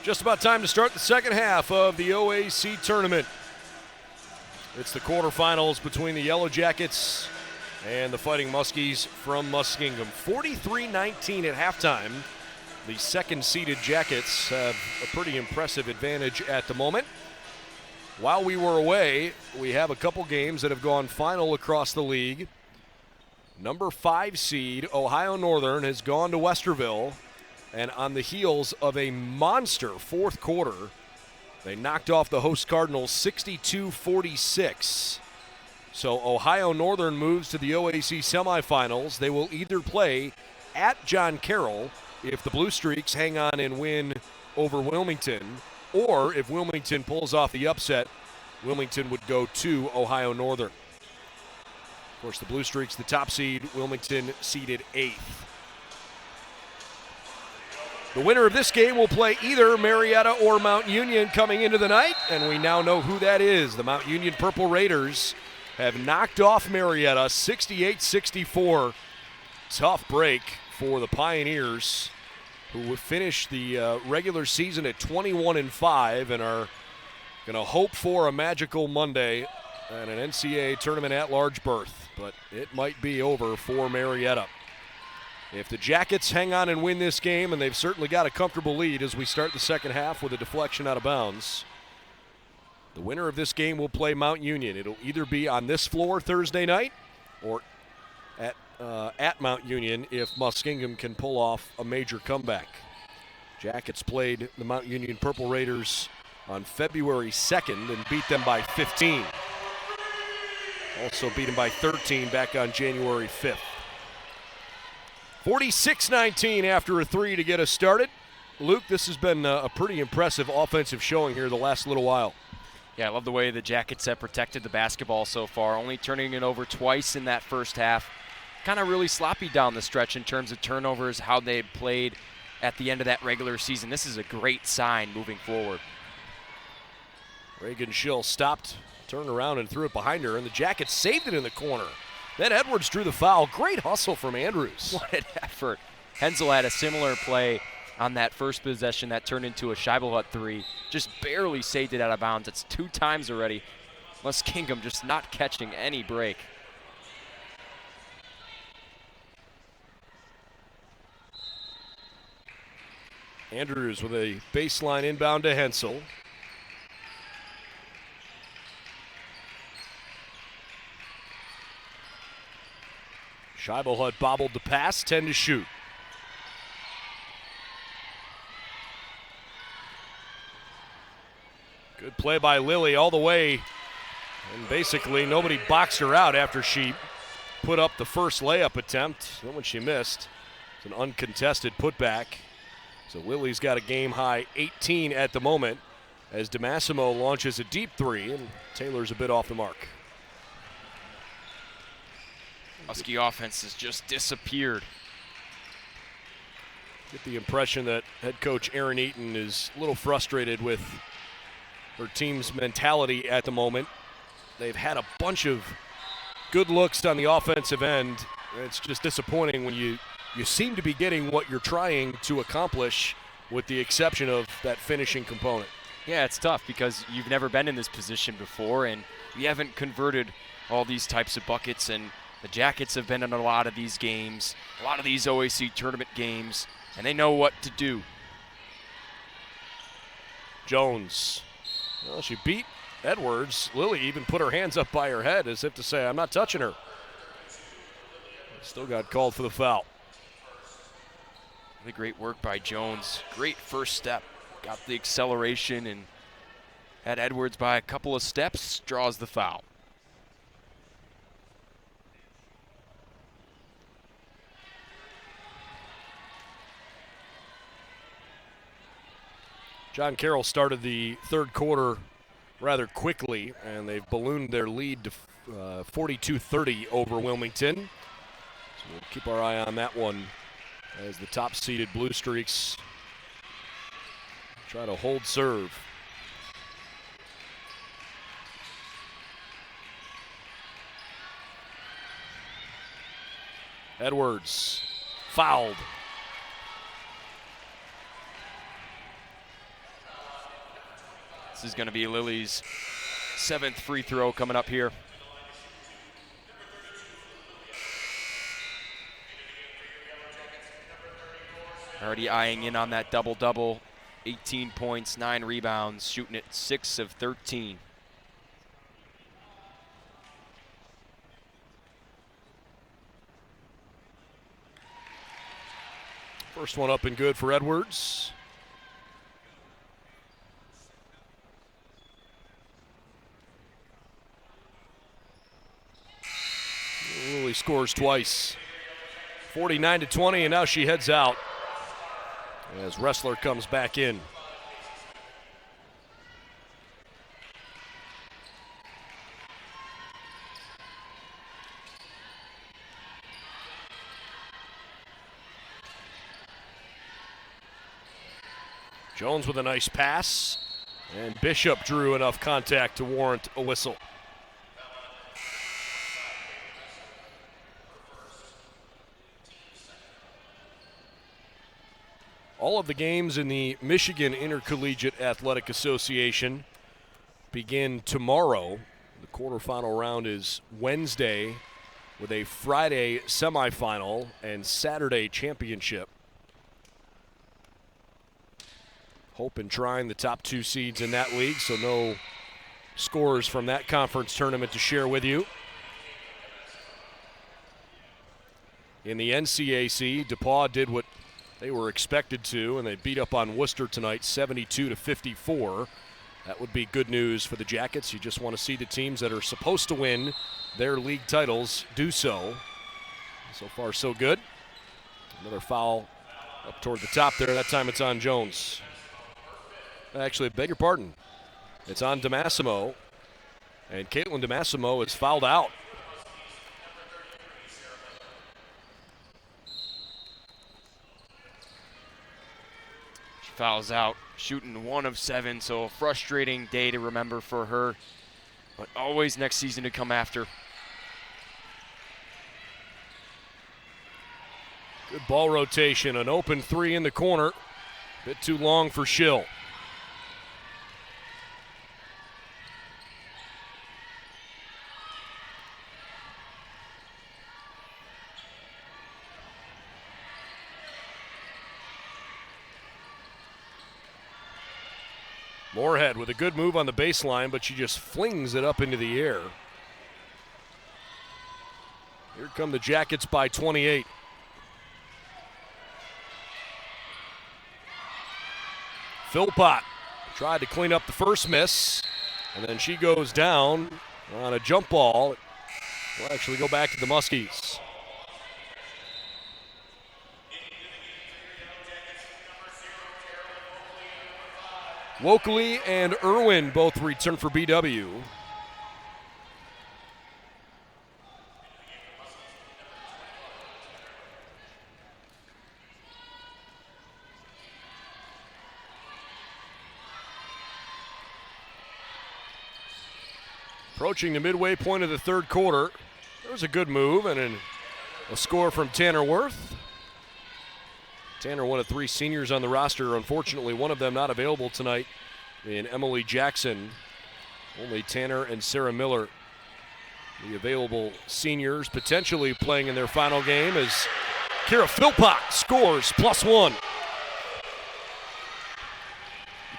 Just about time to start the second half of the OAC tournament. It's the quarterfinals between the Yellow Jackets and the Fighting Muskies from Muskingum. 43-19 at halftime. The second-seeded Jackets have a pretty impressive advantage at the moment. While we were away, we have a couple games that have gone final across the league. Number 5 seed Ohio Northern has gone to Westerville, and on the heels of a monster fourth quarter, they knocked off the host Cardinals 62-46. So Ohio Northern moves to the OAC semifinals. They will either play at John Carroll if the Blue Streaks hang on and win over Wilmington, or if Wilmington pulls off the upset, Wilmington would go to Ohio Northern. Of course, the Blue Streaks, the top seed, Wilmington seeded 8th. The winner of this game will play either Marietta or Mount Union coming into the night, and we now know who that is. The Mount Union Purple Raiders have knocked off Marietta 68-64. Tough break for the Pioneers, who would finish the regular season at 21-5 and are going to hope for a magical Monday and an NCAA tournament at-large berth, but it might be over for Marietta. If the Jackets hang on and win this game, and they've certainly got a comfortable lead as we start the second half with a deflection out of bounds, the winner of this game will play Mount Union. It'll either be on this floor Thursday night or at Mount Union if Muskingum can pull off a major comeback. Jackets played the Mount Union Purple Raiders on February 2nd and beat them by 15. Also beat them by 13 back on January 5th. 46-19 after a 3 to get us started. Luke, this has been a pretty impressive offensive showing here the last little while. Yeah, I love the way the Jackets have protected the basketball so far, only turning it over twice in that first half. Kind of really sloppy down the stretch in terms of turnovers, how they played at the end of that regular season. This is a great sign moving forward. Reagan Schill stopped, turned around and threw it behind her, and the Jackets saved it in the corner. Then Edwards drew the foul. Great hustle from Andrews. What an effort. Hensel had a similar play on that first possession that turned into a Scheibelhut 3. Just barely saved it out of bounds. It's 2 times already. Muskingum just not catching any break. Andrews with a baseline inbound to Hensel. Scheibelhut bobbled the pass, 10 to shoot. Good play by Lilly all the way. And basically nobody boxed her out after she put up the first layup attempt. Then when she missed, it's an uncontested putback. So Lilly's got a game-high 18 at the moment as DeMassimo launches a deep 3, and Taylor's a bit off the mark. Husky offense has just disappeared. Get the impression that head coach Aaron Eaton is a little frustrated with her team's mentality at the moment. They've had a bunch of good looks on the offensive end. It's just disappointing when you seem to be getting what you're trying to accomplish with the exception of that finishing component. Yeah, it's tough because you've never been in this position before and you haven't converted all these types of buckets, and the Jackets have been in a lot of these games, a lot of these OAC tournament games, and they know what to do. Jones. Well, she beat Edwards. Lilly even put her hands up by her head as if to say, I'm not touching her. Still got called for the foul. Really great work by Jones. Great first step. Got the acceleration and had Edwards by a couple of steps, draws the foul. John Carroll started the third quarter rather quickly, and they've ballooned their lead to 42-30 over Wilmington. So we'll keep our eye on that one as the top-seeded Blue Streaks try to hold serve. Edwards fouled. This is going to be Lily's 7th free throw coming up here. Already eyeing in on that double-double, 18 points, 9 rebounds, shooting at 6 of 13. First one up and good for Edwards. Lily scores twice. 49-20, and now she heads out as Wrestler comes back in. Jones with a nice pass, and Bishop drew enough contact to warrant a whistle. All of the games in the Michigan Intercollegiate Athletic Association begin tomorrow. The quarterfinal round is Wednesday with a Friday semifinal and Saturday championship. Hope and trying the top 2 seeds in that league, so no scores from that conference tournament to share with you. In the NCAC, DePaul did what they were expected to, and they beat up on Worcester tonight, 72-54. That would be good news for the Jackets. You just want to see the teams that are supposed to win their league titles do so. So far, so good. Another foul up toward the top there. That time it's on Jones. Actually, beg your pardon. It's on DeMassimo, and Caitlin DeMassimo is fouled out. Fouls out, shooting 1 of 7, so a frustrating day to remember for her, but always next season to come after. Good ball rotation, an open 3 in the corner. Bit too long for Schill. Moorhead with a good move on the baseline, but she just flings it up into the air. Here come the Jackets by 28. Philpott tried to clean up the first miss, and then she goes down on a jump ball. We'll actually go back to the Muskies. Wokley and Irwin both return for BW. Approaching the midway point of the third quarter. There was a good move and a score from Tanner Worth. Tanner, one of 3 seniors on the roster. Unfortunately, one of them not available tonight in Emily Jackson. Only Tanner and Sarah Miller, the available seniors, potentially playing in their final game as Kira Philpott scores +1. You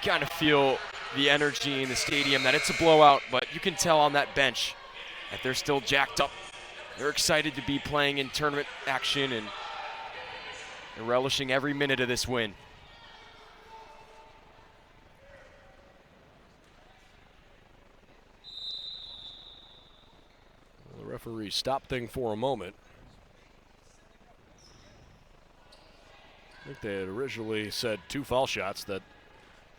kind of feel the energy in the stadium that it's a blowout, but you can tell on that bench that they're still jacked up. They're excited to be playing in tournament action and they're relishing every minute of this win. The referee stopped things for a moment. I think they had originally said 2 foul shots. That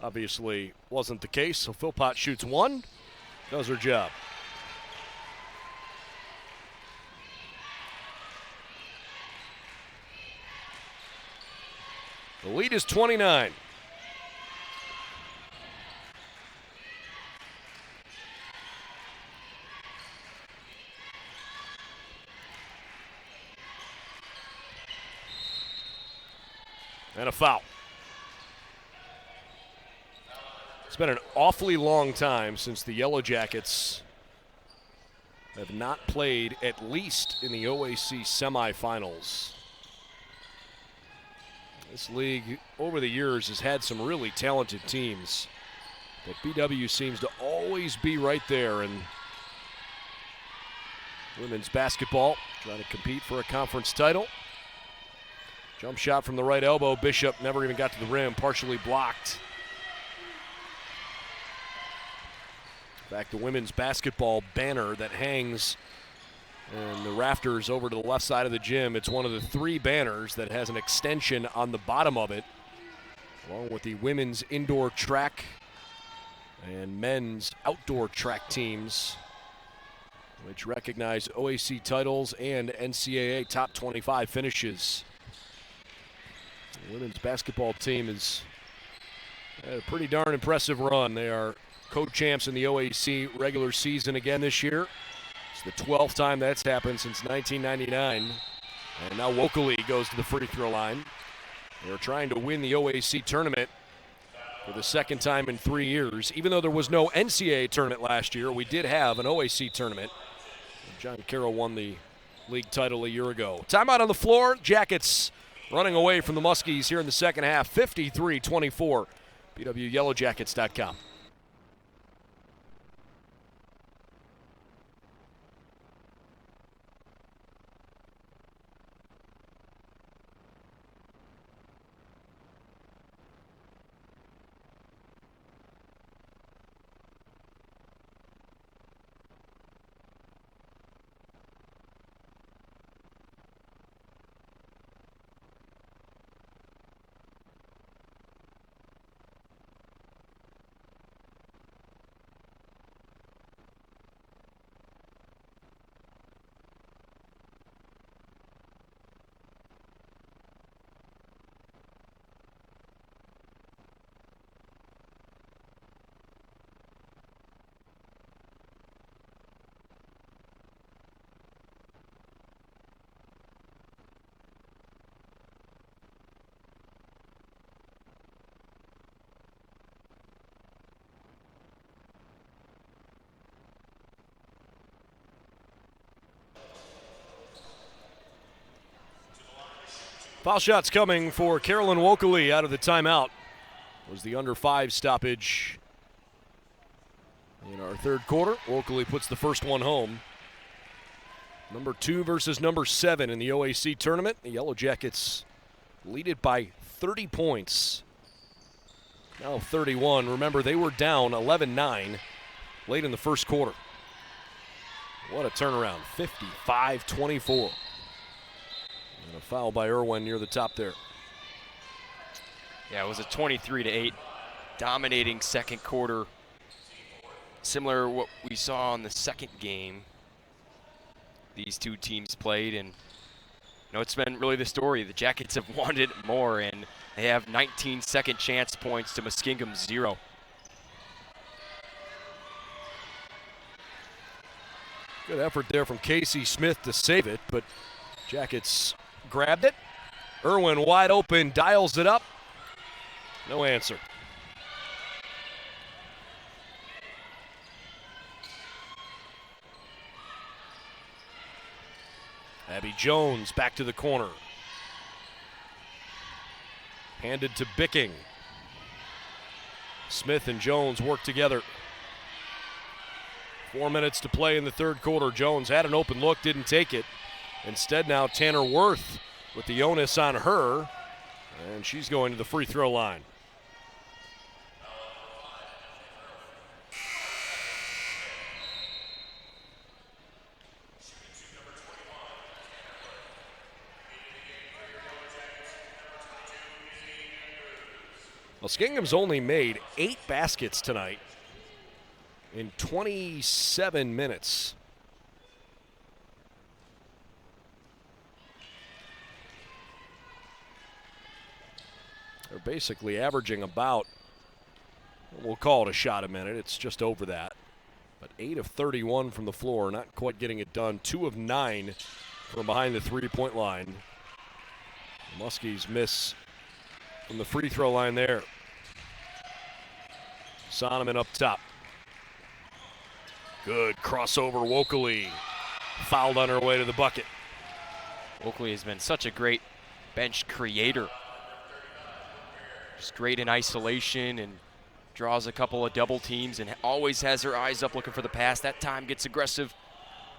obviously wasn't the case. So Philpott shoots 1, does her job. The lead is 29. And a foul. It's been an awfully long time since the Yellow Jackets have not played, at least in the OAC semifinals. This league, over the years, has had some really talented teams, but BW seems to always be right there. And women's basketball trying to compete for a conference title. Jump shot from the right elbow. Bishop never even got to the rim, partially blocked. In fact, the women's basketball banner that hangs in the rafters over to the left side of the gym, it's one of the 3 banners that has an extension on the bottom of it, along with the women's indoor track and men's outdoor track teams, which recognize OAC titles and NCAA top 25 finishes. The women's basketball team has had a pretty darn impressive run. They are co-champs in the OAC regular season again this year. It's the 12th time that's happened since 1999. And now Wokeley goes to the free throw line. They're trying to win the OAC tournament for the second time in 3 years. Even though there was no NCAA tournament last year, we did have an OAC tournament. John Carroll won the league title a year ago. Timeout on the floor. Jackets running away from the Muskies here in the second half, 53-24. BWYellowJackets.com. Foul shots coming for Carolyn Wokeley out of the timeout. Was the under 5 stoppage in our third quarter. Wokeley puts the first one home. Number 2 versus number 7 in the OAC tournament. The Yellow Jackets lead it by 30 points. Now 31. Remember, they were down 11-9 late in the first quarter. What a turnaround, 55-24. And a foul by Irwin near the top there. Yeah, it was a 23-8 dominating second quarter. Similar to what we saw in the second game these two teams played, and it's been really the story. The Jackets have wanted more, and they have 19 second chance points to Muskingum 0. Good effort there from Casey Smith to save it, but Jackets grabbed it. Irwin wide open, dials it up. No answer. Abby Jones back to the corner. Handed to Bicking. Smith and Jones work together. 4 minutes to play in the third quarter. Jones had an open look, didn't take it. Instead now Tanner Worth with the onus on her, and she's going to the free throw line. Muskingum's only made 8 baskets tonight in 27 minutes. They're basically averaging about, we'll call it a shot a minute. It's just over that. But 8 of 31 from the floor, not quite getting it done. 2 of 9 from behind the three-point line. The Muskies miss from the free throw line there. Sonneman up top. Good crossover, Wokeley. Fouled on her way to the bucket. Wokeley has been such a great bench creator. Just great in isolation and draws a couple of double teams and always has her eyes up looking for the pass. That time gets aggressive,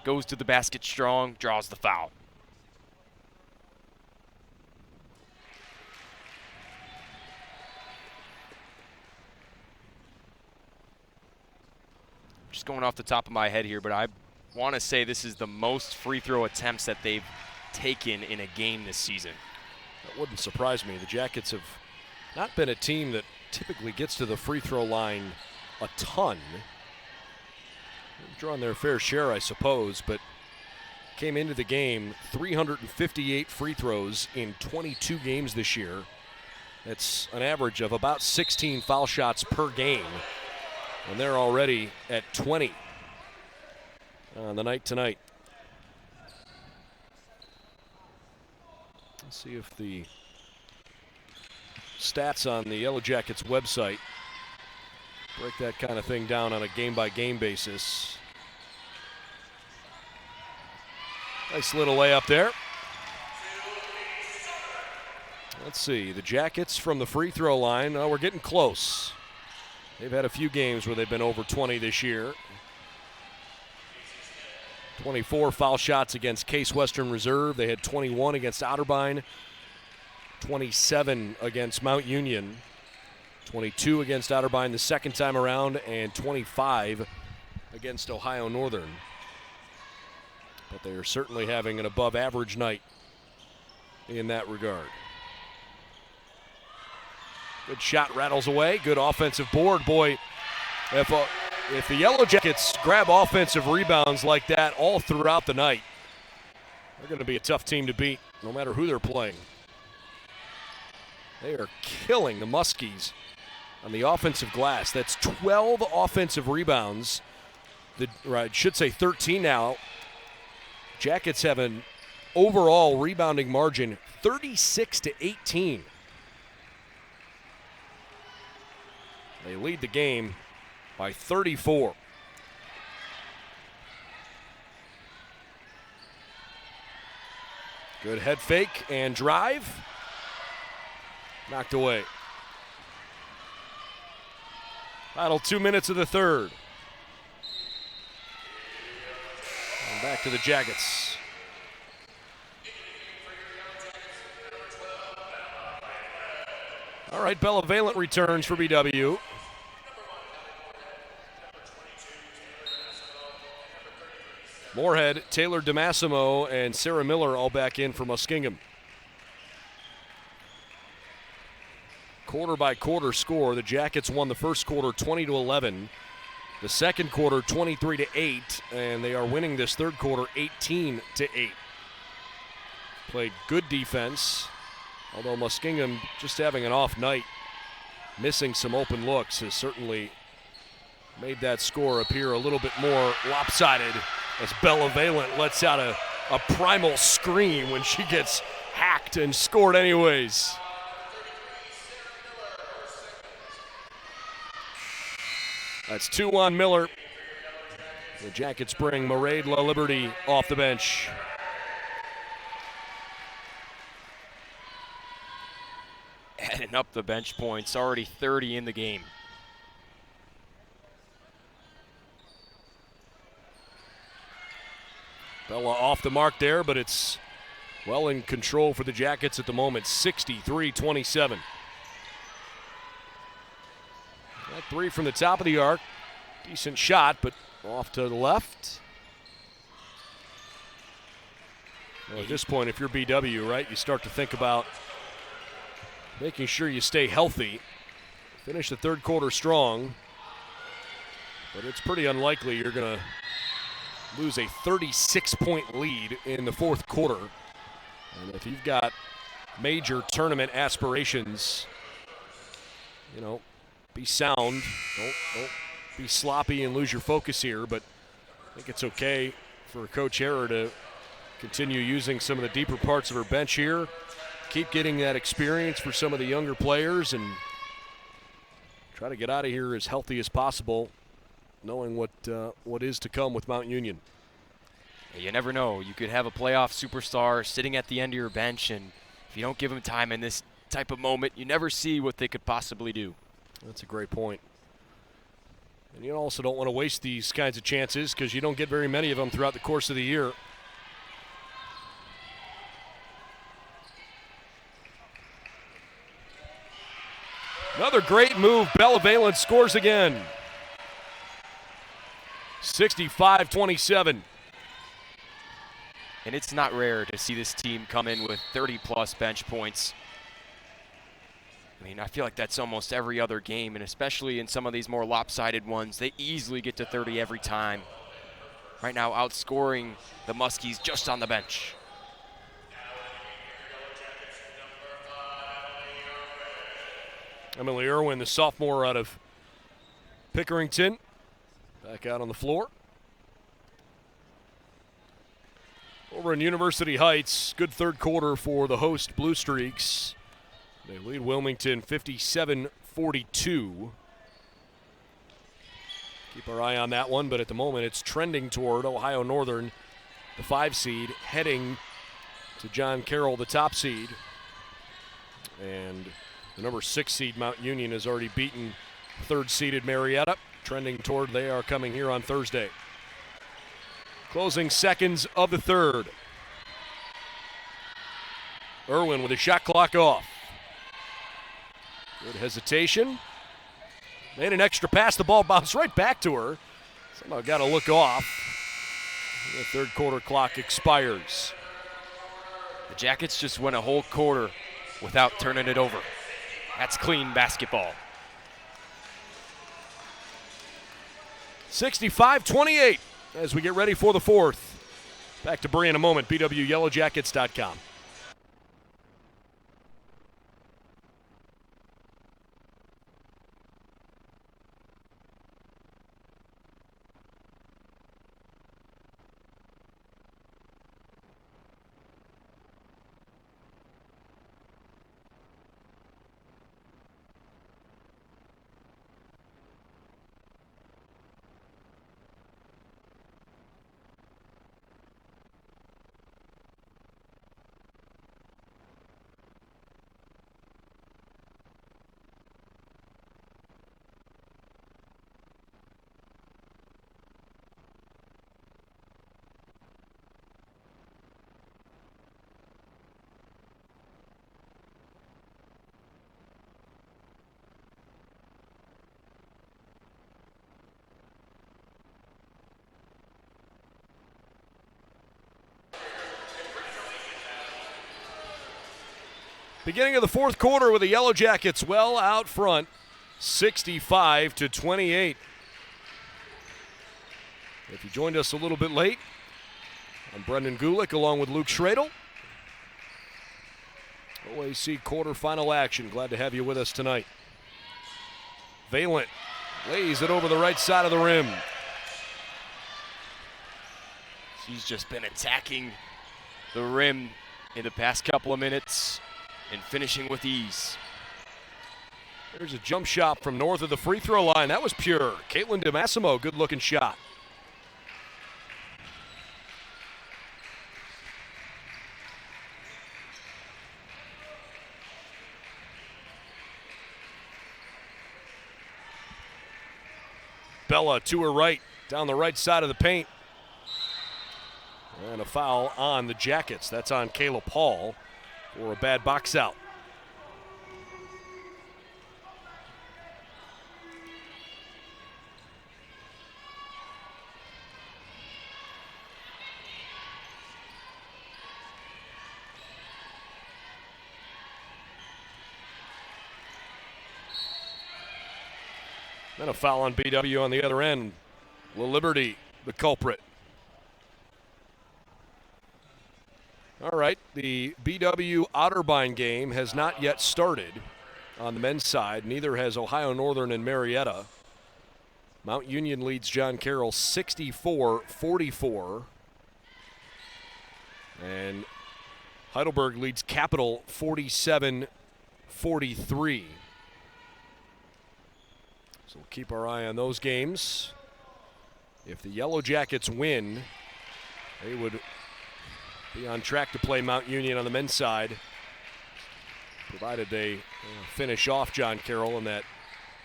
goes to the basket strong, draws the foul. Just going off the top of my head here, but I want to say this is the most free throw attempts that they've taken in a game this season. That wouldn't surprise me. The Jackets have not been a team that typically gets to the free throw line a ton. They've drawn their fair share, I suppose, but came into the game 358 free throws in 22 games this year. That's an average of about 16 foul shots per game. And they're already at 20 on the night tonight. Let's see if the stats on the Yellow Jackets website break that kind of thing down on a game-by-game basis. Nice little layup there. Let's see, the Jackets from the free throw line. We're getting close. They've had a few games where they've been over 20 this year. 24 foul shots against Case Western Reserve. They had 21 against Otterbein, 27 against Mount Union, 22 against Otterbein the second time around, and 25 against Ohio Northern. But they are certainly having an above-average night in that regard. Good shot, rattles away. Good offensive board. Boy, if the Yellow Jackets grab offensive rebounds like that all throughout the night, they're going to be a tough team to beat, no matter who they're playing. They are killing the Muskies on the offensive glass. That's 12 offensive rebounds. I should say 13 now. Jackets have an overall rebounding margin 36-18. They lead the game by 34. Good head fake and drive. Knocked away. Final 2 minutes of the third. And back to the Jackets. All right, Bella Valent returns for BW. Moorhead, Taylor DeMassimo, and Sarah Miller all back in for Muskingum. Quarter-by-quarter score. The Jackets won the first quarter 20-11. The second quarter 23-8, and they are winning this third quarter 18-8. Played good defense, although Muskingum just having an off night, missing some open looks, has certainly made that score appear a little bit more lopsided as Bella Valent lets out a primal scream when she gets hacked and scored anyways. That's 2 on Miller. The Jackets bring Mairead La Liberty off the bench. Adding up the bench points, already 30 in the game. Bella off the mark there, but it's well in control for the Jackets at the moment, 63-27. That three from the top of the arc, decent shot, but off to the left. Well, at this point, if you're BW, right, you start to think about making sure you stay healthy. Finish the third quarter strong, but it's pretty unlikely you're going to lose a 36-point lead in the fourth quarter. And if you've got major tournament aspirations, you know, be sound. Don't be sloppy and lose your focus here, but I think it's okay for Coach Harrer to continue using some of the deeper parts of her bench here. Keep getting that experience for some of the younger players and try to get out of here as healthy as possible, knowing what is to come with Mount Union. You never know. You could have a playoff superstar sitting at the end of your bench, and if you don't give them time in this type of moment, you never see what they could possibly do. That's a great point. And you also don't want to waste these kinds of chances because you don't get very many of them throughout the course of the year. Another great move. Bella Valence scores again. 65-27. And it's not rare to see this team come in with 30-plus bench points. I mean, I feel like that's almost every other game, and especially in some of these more lopsided ones, they easily get to 30 every time. Right now, outscoring the Muskies just on the bench. Emily Irwin, the sophomore out of Pickerington, back out on the floor. Over in University Heights, good third quarter for the host Blue Streaks. They lead Wilmington 57-42. Keep our eye on that one, but at the moment it's trending toward Ohio Northern, the 5 seed, heading to John Carroll, the top seed. And the number 6 seed Mount Union has already beaten 3rd seeded Marietta, trending toward they are coming here on Thursday. Closing seconds of the third. Irwin with a shot clock off. Good hesitation. Made an extra pass. The ball bounced right back to her. Somehow got to look off. The third quarter clock expires. The Jackets just went a whole quarter without turning it over. That's clean basketball. 65-28 as we get ready for the fourth. Back to Bree in a moment, bwyellowjackets.com. Beginning of the fourth quarter with the Yellow Jackets well out front, 65-28. If you joined us a little bit late, I'm Brendan Gulick along with Luke Schradel. OAC quarterfinal action. Glad to have you with us tonight. Valent lays it over the right side of the rim. She's just been attacking the rim in the past couple of minutes and finishing with ease. There's a jump shot from north of the free throw line. That was pure. Caitlin DeMassimo, good looking shot. Bella to her right, down the right side of the paint. And a foul on the Jackets. That's on Kayla Paul for a bad box out. Then a foul on BW on the other end. Will Liberty, the culprit. All right, the BW Otterbein game has not yet started on the men's side. Neither has Ohio Northern and Marietta. Mount Union leads John Carroll 64-44. And Heidelberg leads Capital 47-43. So we'll keep our eye on those games. If the Yellow Jackets win, they would be on track to play Mount Union on the men's side, provided they finish off John Carroll in that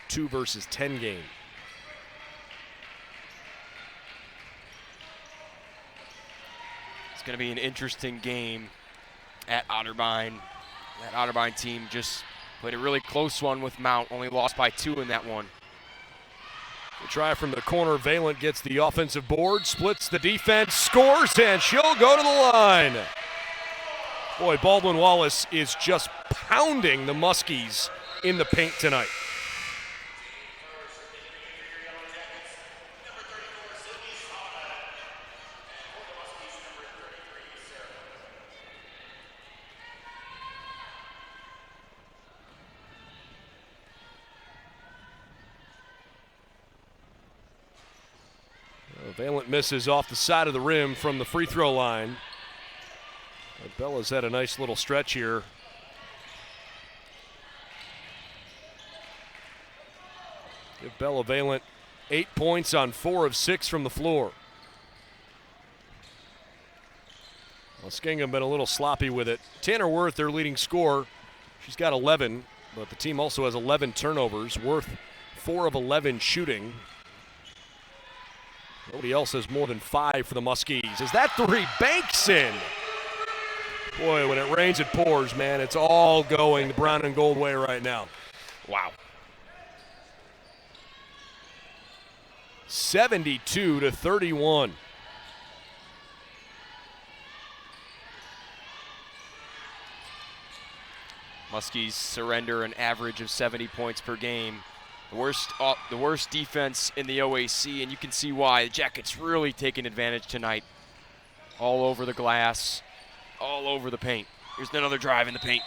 2 versus 10 game. It's going to be an interesting game at Otterbein. That Otterbein team just played a really close one with Mount, only lost by 2 in that one. The try from the corner, Valent gets the offensive board, splits the defense, scores, and she'll go to the line. Boy, Baldwin Wallace is just pounding the Muskies in the paint tonight. Valent misses off the side of the rim from the free throw line. But Bella's had a nice little stretch here. Give Bella Valent 8 points on 4 of 6 from the floor. Muskingum been a little sloppy with it. Tanner Worth, their leading scorer, she's got 11, but the team also has 11 turnovers. Worth 4 of 11 shooting. Nobody else has more than 5 for the Muskies. As that 3 banks in. Boy, when it rains, it pours, man. It's all going the brown and gold way right now. Wow. 72-31. Muskies surrender an average of 70 points per game. The worst defense in the OAC, and you can see why. The Jackets really taking advantage tonight. All over the glass, all over the paint. Here's another drive in the paint.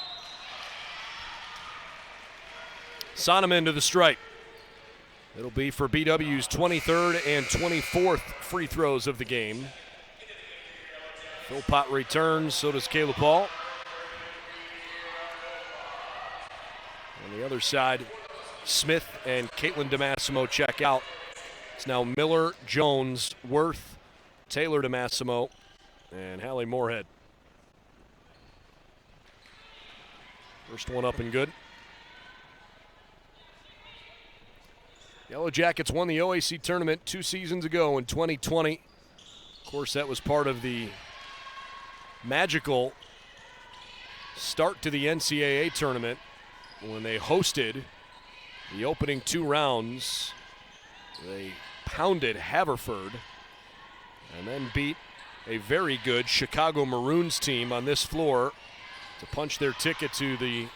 Sonneman to the stripe. It'll be for BW's 23rd and 24th free throws of the game. Philpott returns, so does Caleb Paul. On the other side, Smith and Caitlin DeMassimo check out. It's now Miller, Jones, Worth, Taylor DeMassimo, and Hallie Moorhead. First one up and good. Yellow Jackets won the OAC tournament 2 seasons ago in 2020. Of course, that was part of the magical start to the NCAA tournament when they hosted the opening 2 rounds. They pounded Haverford and then beat a very good Chicago Maroons team on this floor to punch their ticket to the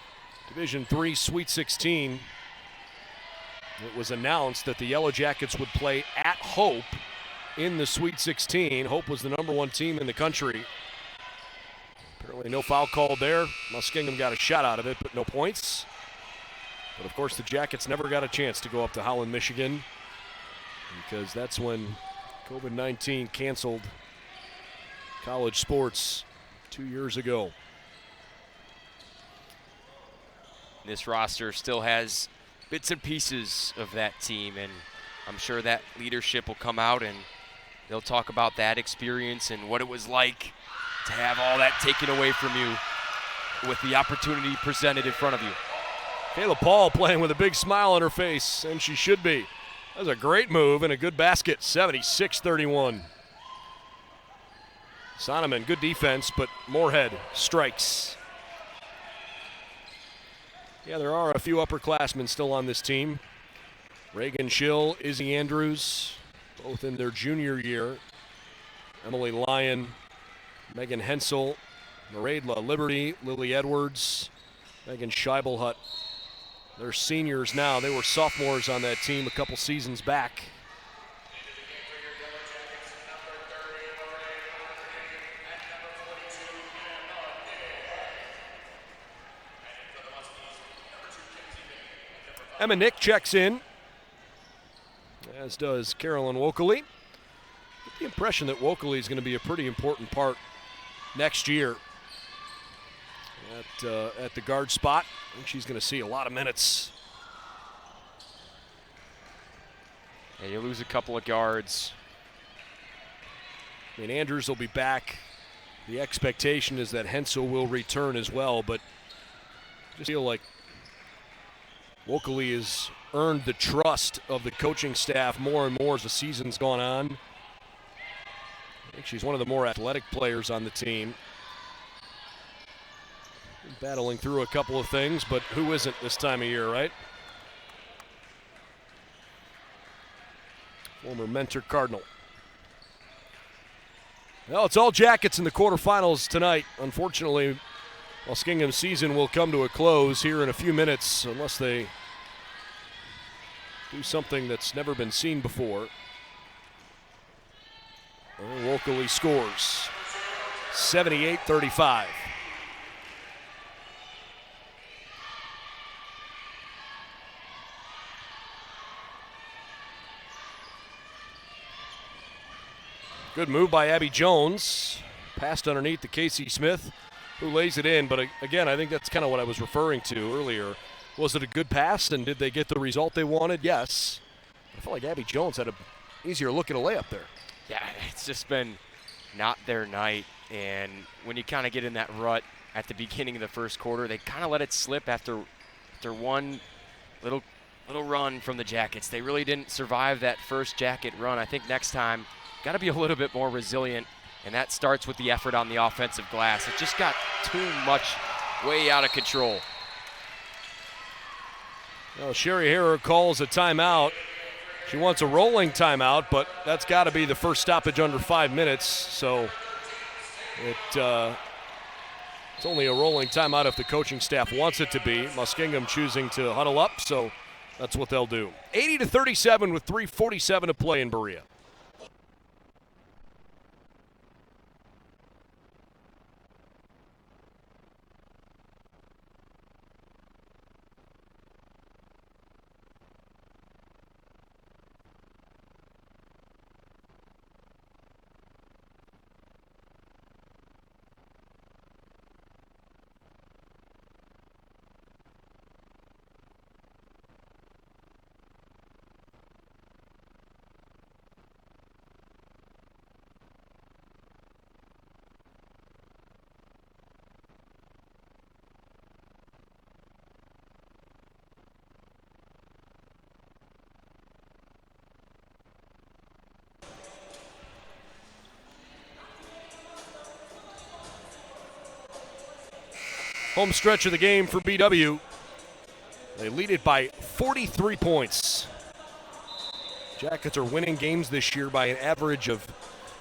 Division III Sweet 16. It was announced that the Yellow Jackets would play at Hope in the Sweet 16. Hope was the #1 team in the country. Apparently no foul called there. Muskingum got a shot out of it, but no points. But of course the Jackets never got a chance to go up to Holland, Michigan, because that's when COVID-19 canceled college sports 2 years ago. This roster still has bits and pieces of that team, and I'm sure that leadership will come out and they'll talk about that experience and what it was like to have all that taken away from you with the opportunity presented in front of you. Kayla Paul playing with a big smile on her face, and she should be. That was a great move and a good basket, 76-31. Sonneman, good defense, but Moorhead strikes. Yeah, there are a few upperclassmen still on this team. Reagan Schill, Izzy Andrews, both in their junior year. Emily Lyon, Megan Hensel, Maradla Liberty, Lily Edwards, Megan Scheibelhut. They're seniors now. They were sophomores on that team a couple seasons back. Emma Nick checks in, as does Carolyn Wokeley. Get the impression that Wokeley is going to be a pretty important part next year at the guard spot. I think she's going to see a lot of minutes. Yeah, you lose a couple of yards. I mean, Andrews will be back. The expectation is that Hensel will return as well, but I just feel like Wokeley has earned the trust of the coaching staff more and more as the season's gone on. I think she's one of the more athletic players on the team. Battling through a couple of things, but who isn't this time of year, right? Former Mentor Cardinal. Well, it's all Jackets in the quarterfinals tonight. Unfortunately, Muskingum's season will come to a close here in a few minutes unless they do something that's never been seen before. Wokeley scores 78-35. Good move by Abby Jones. Passed underneath to Casey Smith, who lays it in. But again, I think that's kind of what I was referring to earlier. Was it a good pass, and did they get the result they wanted? Yes. I felt like Abby Jones had an easier look at a layup there. Yeah, it's just been not their night. And when you kind of get in that rut at the beginning of the first quarter, they kind of let it slip after one little run from the Jackets. They really didn't survive that first Jacket run. I think next time, got to be a little bit more resilient, and that starts with the effort on the offensive glass. It just got too much, way out of control. Well, Sherry Harrer calls a timeout. She wants a rolling timeout, but that's got to be the first stoppage under 5 minutes, so it's only a rolling timeout if the coaching staff wants it to be. Muskingum choosing to huddle up, so that's what they'll do. 80-37 with 3:47 to play in Berea. Home stretch of the game for BW. They lead it by 43 points. Jackets are winning games this year by an average of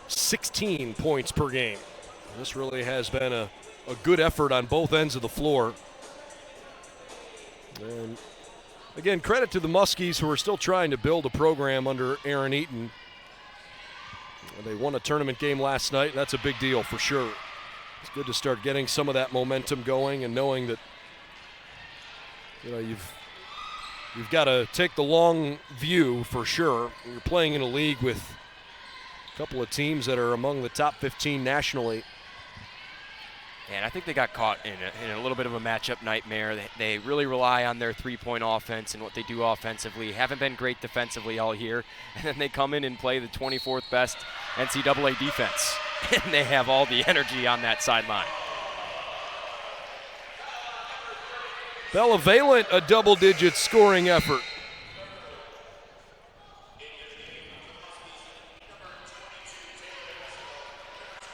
16 points per game. This really has been a good effort on both ends of the floor. And again, credit to the Muskies, who are still trying to build a program under Aaron Eaton. They won a tournament game last night. That's a big deal for sure. It's good to start getting some of that momentum going and knowing that, you know, you've got to take the long view for sure. You're playing in a league with a couple of teams that are among the top 15 nationally. And I think they got caught in a little bit of a matchup nightmare. They really rely on their three-point offense and what they do offensively. Haven't been great defensively all year. And then they come in and play the 24th best NCAA defense. And they have all the energy on that sideline. Bella Valent, a double-digit scoring effort.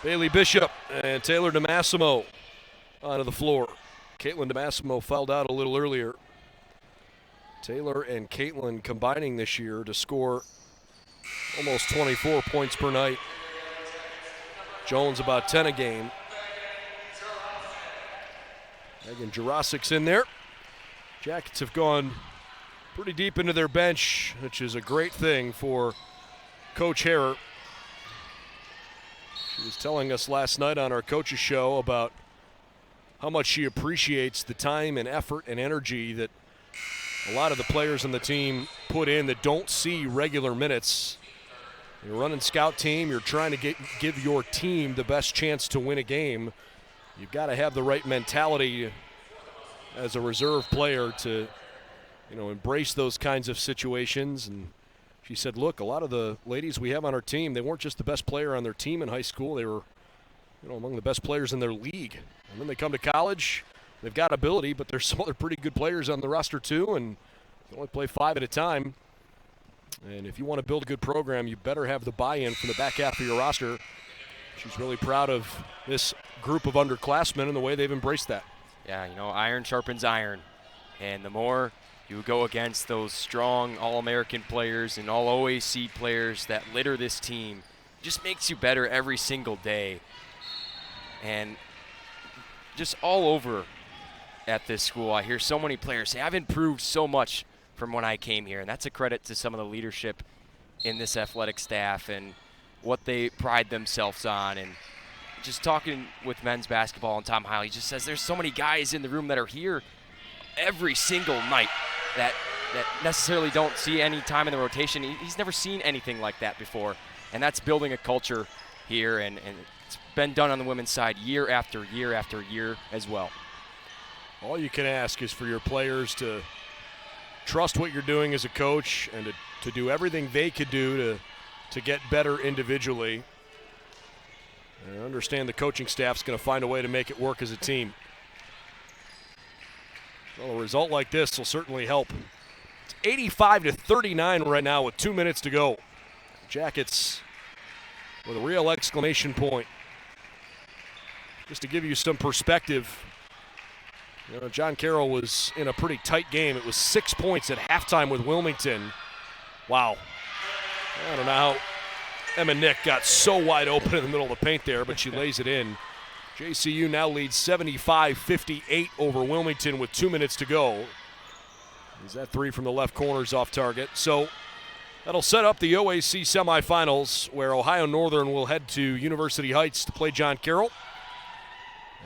Bailey Bishop and Taylor DeMassimo onto the floor. Caitlin DeMassimo fouled out a little earlier. Taylor and Caitlin combining this year to score almost 24 points per night. Jones about 10 a game. Megan Jurassic's in there. Jackets have gone pretty deep into their bench, which is a great thing for Coach Harrer. She was telling us last night on our coaches show about how much she appreciates the time and effort and energy that a lot of the players on the team put in that don't see regular minutes. You're running scout team, you're trying to give your team the best chance to win a game. You've got to have the right mentality as a reserve player to, you know, embrace those kinds of situations. And She said, look, a lot of the ladies we have on our team, they weren't just the best player on their team in high school. They were, among the best players in their league. And then they come to college. They've got ability, but there's some other pretty good players on the roster too, and they only play 5 at a time. And if you want to build a good program, you better have the buy-in from the back half of your roster. She's really proud of this group of underclassmen and the way they've embraced that. Yeah, iron sharpens iron. And the more you go against those strong All-American players and All-OAC players that litter this team, it just makes you better every single day. And just all over at this school, I hear so many players say, I've improved so much from when I came here. And that's a credit to some of the leadership in this athletic staff and what they pride themselves on. And just talking with men's basketball and Tom Heil, he just says there's so many guys in the room that are here every single night that necessarily don't see any time in the rotation. He's never seen anything like that before. And that's building a culture here, and it's been done on the women's side year after year after year as well. All you can ask is for your players to trust what you're doing as a coach and to do everything they could do to get better individually. And understand the coaching staff's going to find a way to make it work as a team. Well, a result like this will certainly help. It's 85-39 right now with 2 minutes to go. Jackets with a real exclamation point. Just to give you some perspective, John Carroll was in a pretty tight game. It was 6 points at halftime with Wilmington. Wow. I don't know how Emma Nick got so wide open in the middle of the paint there, but she lays it in. JCU now leads 75-58 over Wilmington with 2 minutes to go. Is that three from the left corner's off target? So that'll set up the OAC semifinals, where Ohio Northern will head to University Heights to play John Carroll.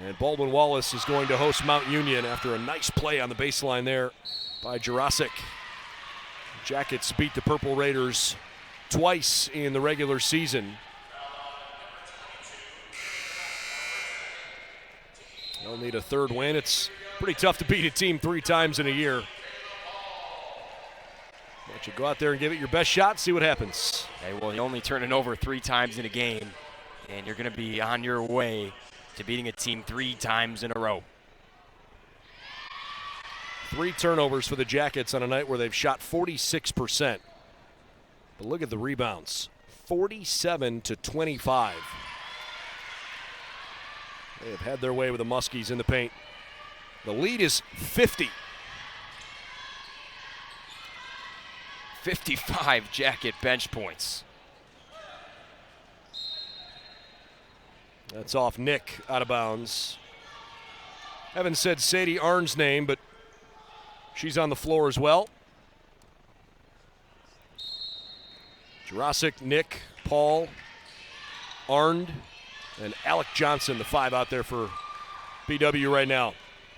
And Baldwin Wallace is going to host Mount Union after a nice play on the baseline there by Jurasic. Jackets beat the Purple Raiders twice in the regular season. They'll need a third win. It's pretty tough to beat a team 3 times in a year. But you go out there and give it your best shot, see what happens. Okay, well, you only turn it over 3 times in a game, and you're going to be on your way to beating a team 3 times in a row. 3 turnovers for the Jackets on a night where they've shot 46%. But look at the rebounds, 47-25. They have had their way with the Muskies in the paint. The lead is 50. 55 Jacket bench points. That's off Nick, out of bounds. Haven't said Sadie Arnd's name, but she's on the floor as well. Jurasic, Nick, Paul, Arnd, and Alec Johnson, the 5 out there for BW right now.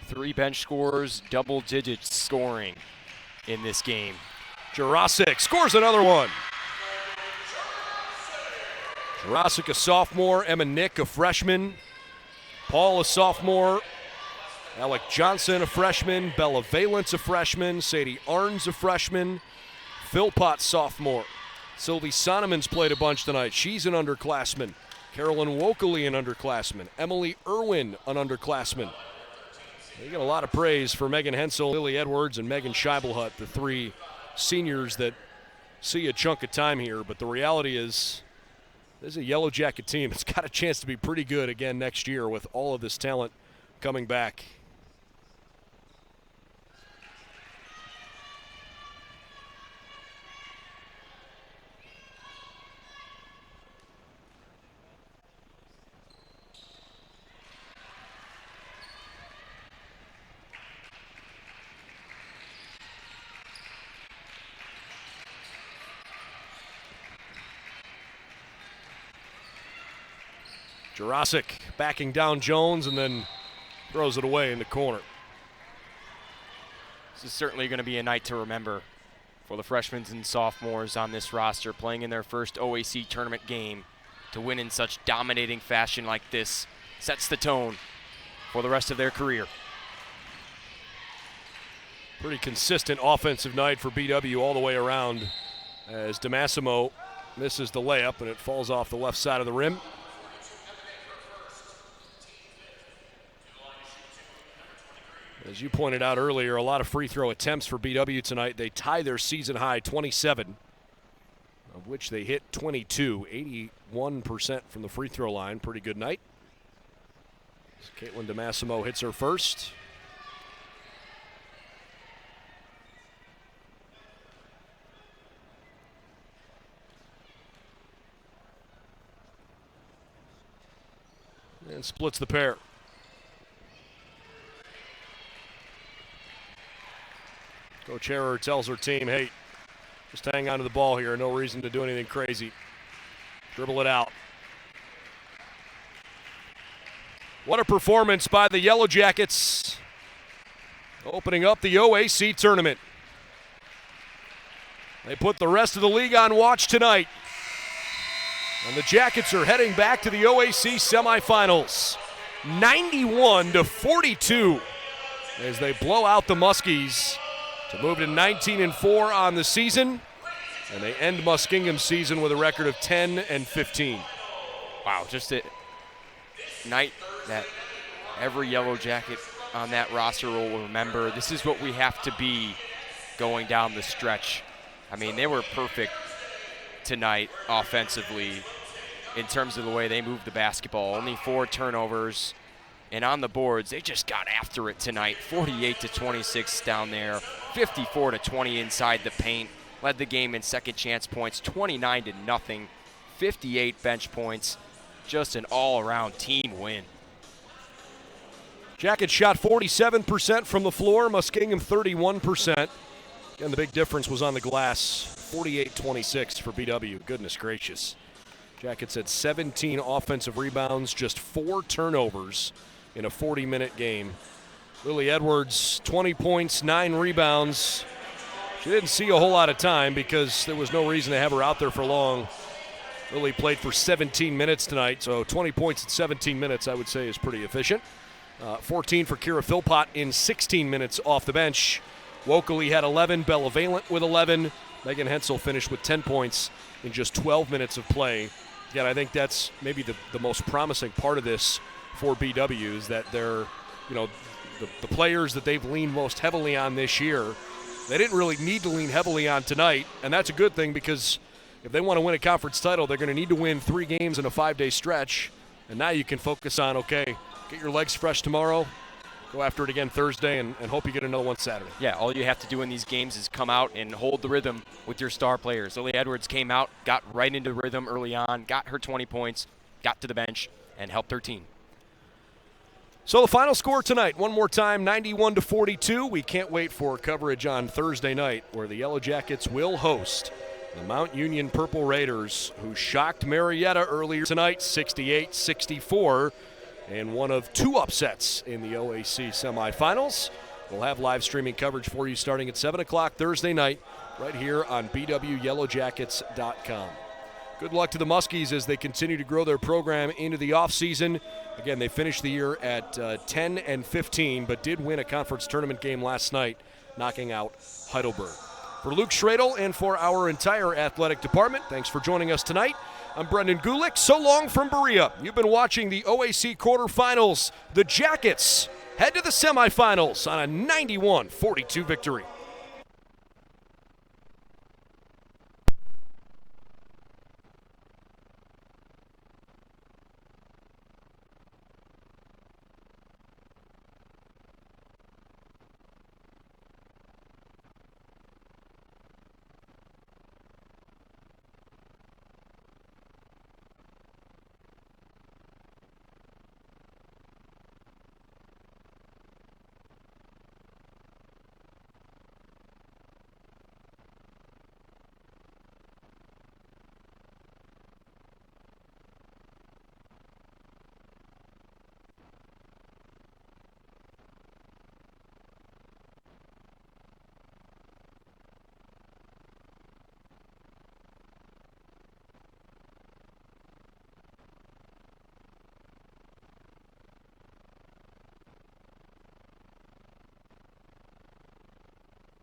3 bench scorers, double digits scoring in this game. Jurasic scores another one. Jurasic, a sophomore. Emma Nick, a freshman. Paul, a sophomore. Alec Johnson, a freshman. Bella Valence, a freshman. Sadie Arnd's a freshman. Philpott, sophomore. Sylvie Sonneman's played a bunch tonight. She's an underclassman. Carolyn Wokeley, an underclassman. Emily Irwin, an underclassman. They get a lot of praise for Megan Hensel, Lily Edwards, and Megan Scheibelhut, the 3 seniors that see a chunk of time here. But the reality is, this is a Yellow Jacket team. It's got a chance to be pretty good again next year with all of this talent coming back. Jurasic backing down Jones and then throws it away in the corner. This is certainly going to be a night to remember for the freshmen and sophomores on this roster, playing in their first OAC tournament game. To win in such dominating fashion like this sets the tone for the rest of their career. Pretty consistent offensive night for BW all the way around. as DeMassimo misses the layup and it falls off the left side of the rim. As you pointed out earlier, a lot of free throw attempts for BW tonight. They tie their season high 27, of which they hit 22, 81% from the free throw line. Pretty good night. Caitlin DeMassimo hits her first. And splits the pair. Coach Harrer tells her team, hey, just hang on to the ball here. No reason to do anything crazy. Dribble it out. What a performance by the Yellow Jackets, opening up the OAC tournament. They put the rest of the league on watch tonight. And the Jackets are heading back to the OAC semifinals. 91-42 as they blow out the Muskies to move to 19-4 on the season. And they end Muskingum's season with a record of 10-15. Wow, just a night that every Yellow Jacket on that roster will remember. This is what we have to be going down the stretch. I mean, they were perfect tonight offensively in terms of the way they moved the basketball. Only 4 turnovers. And on the boards, they just got after it tonight. 48-26 down there, 54-20 inside the paint. Led the game in second chance points, 29-0, 58 bench points. Just an all-around team win. Jackets shot 47% from the floor, Muskingum 31%. And the big difference was on the glass, 48-26 for BW. Goodness gracious. Jackets had 17 offensive rebounds, just 4 turnovers in a 40-minute game. Lily Edwards, 20 points, 9 rebounds. She didn't see a whole lot of time because there was no reason to have her out there for long. Lily played for 17 minutes tonight, so 20 points in 17 minutes I would say is pretty efficient. 14 for Kira Philpott in 16 minutes off the bench. Wokeley had 11, Bella Valent with 11. Megan Hensel finished with 10 points in just 12 minutes of play. Again, I think that's maybe the most promising part of this for BW is that they're, the players that they've leaned most heavily on this year, they didn't really need to lean heavily on tonight, and that's a good thing because if they want to win a conference title, they're going to need to win 3 games in a 5-day stretch, and now you can focus on, okay, get your legs fresh tomorrow, go after it again Thursday, and hope you get another one Saturday. Yeah, all you have to do in these games is come out and hold the rhythm with your star players. Lily Edwards came out, got right into the rhythm early on, got her 20 points, got to the bench, and helped her team. So the final score tonight, one more time, 91-42. We can't wait for coverage on Thursday night where the Yellow Jackets will host the Mount Union Purple Raiders, who shocked Marietta earlier tonight, 68-64. And one of 2 upsets in the OAC semifinals. We'll have live streaming coverage for you starting at 7 o'clock Thursday night right here on BWYellowJackets.com. Good luck to the Muskies as they continue to grow their program into the offseason. Again, they finished the year at 10-15, but did win a conference tournament game last night, knocking out Heidelberg. For Luke Schradel and for our entire athletic department, thanks for joining us tonight. I'm Brendan Gulick. So long from Berea. You've been watching the OAC quarterfinals. The Jackets head to the semifinals on a 91-42 victory.